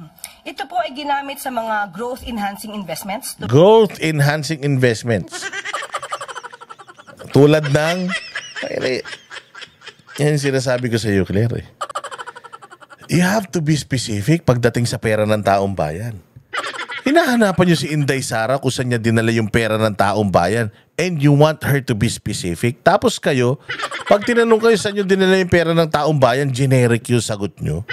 S6: Ito po ay ginamit sa mga growth-enhancing investments.
S2: Growth-enhancing investments. Tulad ng... Yan sinasabi ko sa iyo, Claire. You have to be specific pagdating sa pera ng taong bayan. Hinahanapan niyo si Inday Sara kung saan niya dinala yung pera ng taong bayan and you want her to be specific. Tapos kayo, pag tinanong kayo saan niyo dinala yung pera ng taong bayan, generic yung sagot niyo.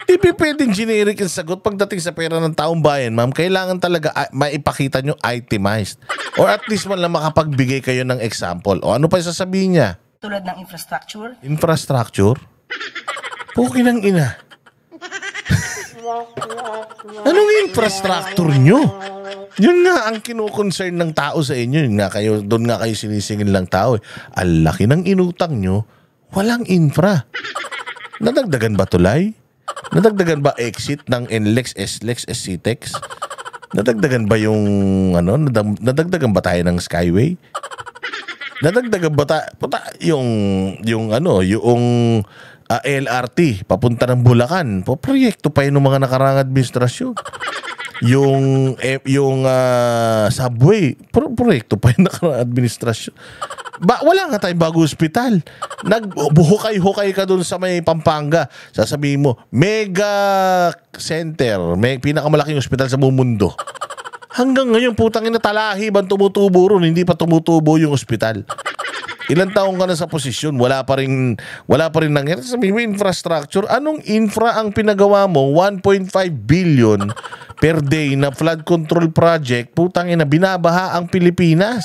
S2: Di pwedeng generic yung sagot pagdating sa pera ng taong bayan, ma'am. Kailangan talaga maipakita niyo itemized. Or at least man lang makapagbigay kayo ng example. O ano pa sasabihin niya?
S6: Tulad ng infrastructure.
S2: Infrastructure? Pukin ang ina. Anong infrastructure nyo? Yun nga ang kinukoncern ng tao sa inyo. Yun nga kayo, doon nga kayo sinisingin lang tao. Ang laki ng inutang nyo, walang infra. Nadagdagan ba tulay? Nadagdagan ba exit ng NLEX, SLEX, SCTEX? Nadagdagan ba yung nadagdagan ba tayo ng Skyway? Nadagdagan ba yung LRT papunta ng Bulacan? Proyekto pa yun ng mga nakarang administrasyon. Yung subway, proyekto pa yung nakarang administrasyon. Wala nga tayong bago ospital. Nagbuhukay-hukay ka dun sa may Pampanga. Sasabihin mo, mega center, may pinakamalaking ospital sa buong mundo. Hanggang ngayon, putang ina, talahi bang tumutubo ron? Hindi pa tumutubo yung ospital. Ilang taong ka na sa posisyon, wala pa rin nangyari. Sabihin mo, infrastructure. Anong infra ang pinagawa mo? 1.5 billion per day na flood control project. Putang ina, binabaha ang Pilipinas.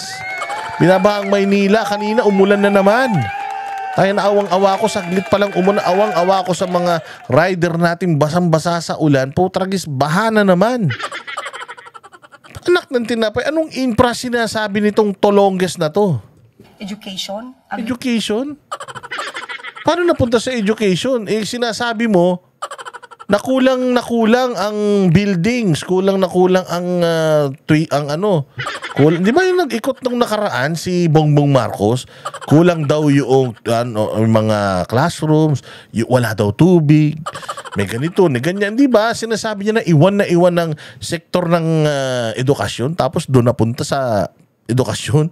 S2: Binabaha ang Maynila. Kanina, umulan na naman. Tayo na awang-awa ko, saglit pa lang umulan. Awang-awa ko sa mga rider natin basang-basa sa ulan. Putragis, baha na naman. Anak ng tinapay, anong infra sinasabi nitong Tolonges na to?
S6: Education.
S2: Education? Paano napunta sa education? Sinasabi mo, nakulang ang buildings, kulang ang di ba yung nag-ikot nung nakaraan si Bongbong Marcos? Kulang daw yung mga classrooms, wala daw tubig, may ganito, may ganyan. Di ba? Sinasabi niya na iwan ng sektor ng edukasyon, tapos doon napunta sa edukasyon.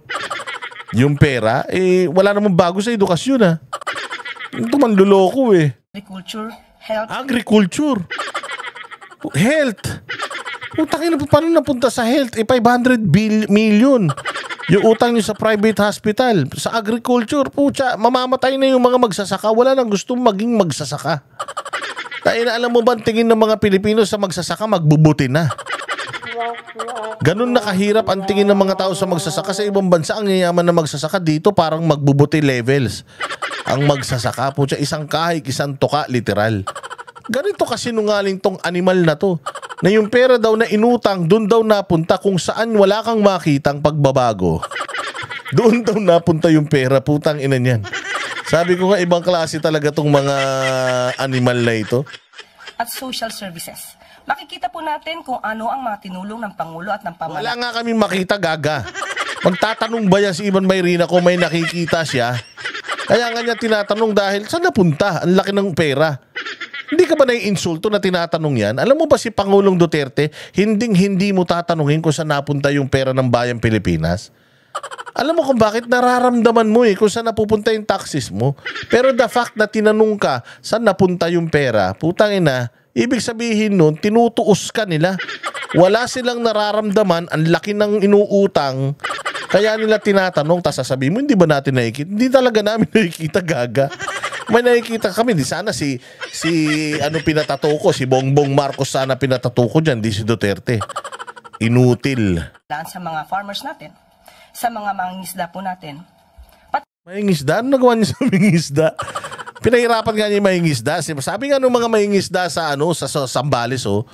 S2: Yung pera, wala namang bago sa edukasyon, ha? Ito man luloko,
S6: Agriculture, health.
S2: Agriculture. Health. Utang ina, paano napunta sa health? 500 million. Yung utang nyo sa private hospital. Sa agriculture, pucha, mamamatay na yung mga magsasaka. Wala nang gustong maging magsasaka. Dahil alam mo ba, tingin ng mga Pilipino sa magsasaka, magbubuti na. Ganun na kahirap ang tingin ng mga tao sa magsasaka. Sa ibang bansa, ang yayaman na magsasaka, dito parang magbubuti levels. Ang magsasaka, pucha, isang kahig, isang tuka, literal. Ganito kasi nungaling tong animal na to. Na yung pera daw na inutang, doon daw napunta kung saan wala kang makitang pagbabago. Doon daw napunta yung pera, putang ina niyan. Sabi ko nga, ibang klase talaga tong mga animal na ito.
S6: At social services. Makikita po natin kung ano ang mga tinulong ng Pangulo at ng Pamahalaan.
S2: Wala nga kami makita, gaga. Magtatanong ba yan si Ivan Mayrina kung may nakikita siya? Kaya nga niya tinatanong dahil saan napunta? Ang laki ng pera. Hindi ka ba naiinsulto na tinatanong yan? Alam mo ba si Pangulong Duterte, hindi mo tatanungin kung saan napunta yung pera ng bayang Pilipinas? Alam mo kung bakit nararamdaman mo kung saan napupunta yung taxes mo. Pero the fact na tinanong ka saan napunta yung pera, putang ina, ibig sabihin nun, tinutuos ka nila. Wala silang nararamdaman, ang laki ng inuutang, kaya nila tinatanong, tas sasabihin mo, hindi ba natin nakikita? Hindi talaga namin nakikita, gaga. May nakikita kami, di sana si pinatato ko, si Bongbong Marcos sana pinatato ko dyan, di si Duterte. Inutil.
S6: Sa mga farmers natin, sa mga mangingisda po natin.
S2: Mangingisda? Ano nagawa niya sa mangingisda? Pinahirapan nga niya yung mangingisda. Sabi nga nung mga mangingisda sa Zambales, nung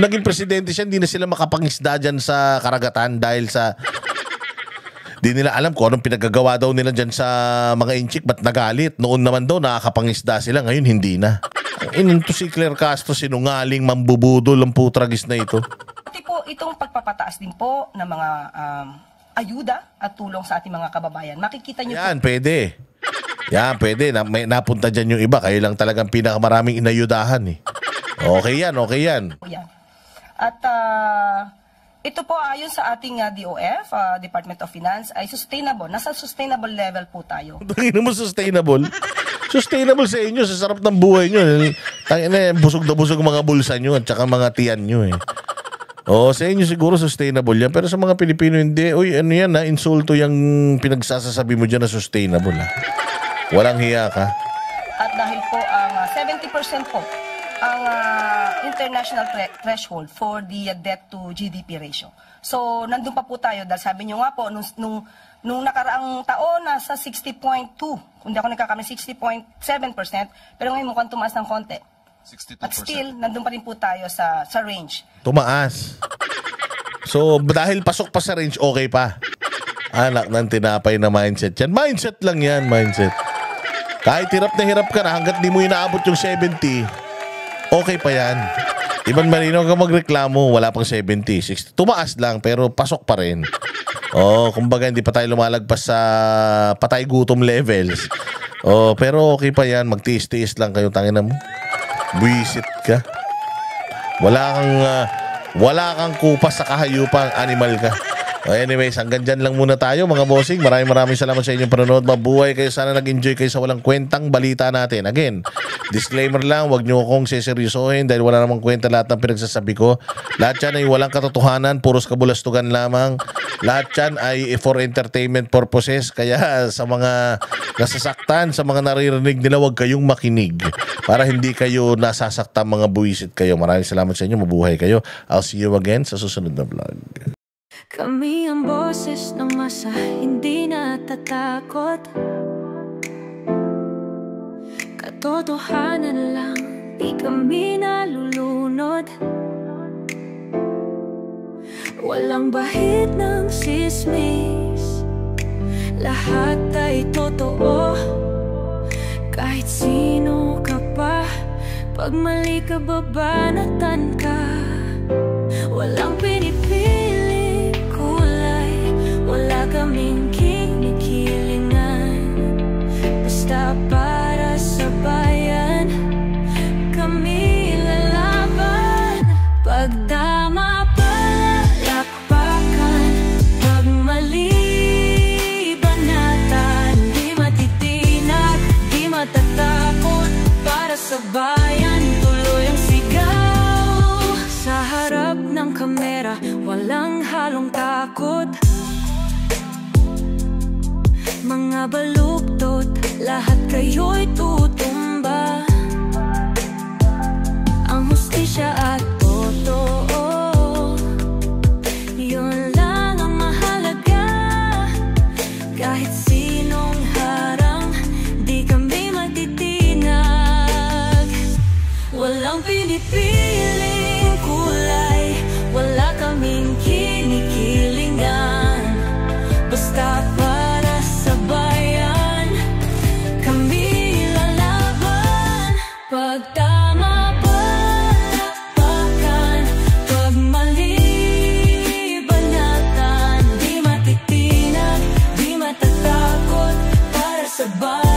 S2: naging presidente siya, hindi na sila makapangisda dyan sa karagatan dahil sa... Di nila alam kung anong pinagagawa daw nila dyan sa mga inchik, ba't nagalit? Noon naman daw nakakapangisda sila, ngayon hindi na. Ito si Claire Castro, sinungaling, mambubudol ang putragis na ito.
S6: Pati po itong pagpapataas din po ng mga ayuda at tulong sa ating mga kababayan. Makikita niyo
S2: yan, pwede. Yan, pwede. Napunta dyan yung iba, kayo lang talagang pinakamaraming inayudahan Okay yan, okay yan.
S6: At ito po ayon sa ating DOF, Department of Finance, ay sustainable. Nasa sustainable level po tayo.
S2: Tingnan mo sustainable? Sustainable sa inyo, sa sarap ng buhay nyo. Busog na busog mga bulsa nyo at saka mga tiyan nyo sa inyo siguro sustainable yan. Pero sa mga Pilipino hindi. Uy, ano yan insulto yung pinagsasasabi mo dyan na sustainable Walang hiya ka.
S6: At dahil po ang 70% po ang international threshold for the debt to GDP ratio. So, nandun pa po tayo dahil sabi nyo nga po, nung nakaraang taon, nasa 60.2, kung di ako nagkakamali, 60.7%, pero ngayon mukhang tumaas ng konti. 62%. At still, nandun pa rin po tayo sa range.
S2: Tumaas. So, dahil pasok pa sa range, okay pa. Anak ng tinapay na mindset yan. Mindset lang yan, mindset. Kahit hirap na hirap ka na, hanggat di mo inaabot yung 70, okay pa yan. Iban Marino, kung magreklamo, wala pang 70, 60. Tumaas lang, pero pasok pa rin. Kumbaga, hindi pa tayo lumalagpas sa patay gutom levels. Pero okay pa yan. Magtiis-tiis lang kayo. Tangina mo. Buisit ka. Wala kang kupas sa kahayupang animal ka. Anyways, hanggang dyan lang muna tayo mga bossing. Maraming salamat sa inyong panonood. Mabuhay kayo. Sana nag-enjoy kayo sa walang kwentang balita natin. Again, disclaimer lang, wag nyo akong seseryosohin dahil wala namang kwenta lahat ng pinagsasabi ko. Lahat yan ay walang katotohanan, puros kabulastugan lamang. Lahat yan ay for entertainment purposes. Kaya sa mga nasasaktan, sa mga naririnig nila, wag kayong makinig para hindi kayo nasasaktan, mga buwisit kayo. Maraming salamat sa inyo. Mabuhay kayo. I'll see you again sa susunod na vlog.
S15: Kami ang boses ng masa, hindi natatakot. Katotohanan lang, di kami nalulunod. Walang bahid ng sismis, lahat ay totoo. Kahit sino ka pa, pag mali ka babanatan ka. Walang pinipili kulay, wala kaming kinikilingan. Basta para sa bayan, kami lalaban. Pagdama palakpakan, pag mali banatan. Di matitinag, di matatakot, para sa bayan tuloy ang sigaw. Sa harap ng kamera, walang halong takot. Mga baluktot, lahat kayo'y tutumba. Ang hustisya at totoo, yun lang ang mahalaga. Kahit sinong harang, di kami matitinag. Walang pinipiling kulay, wala kaming kinikilingan. Basta para sa bayan, kami lalaban. Pag tama palakpakan, pag mali banatan. Di matitinag, di matatakot, para sa bayan.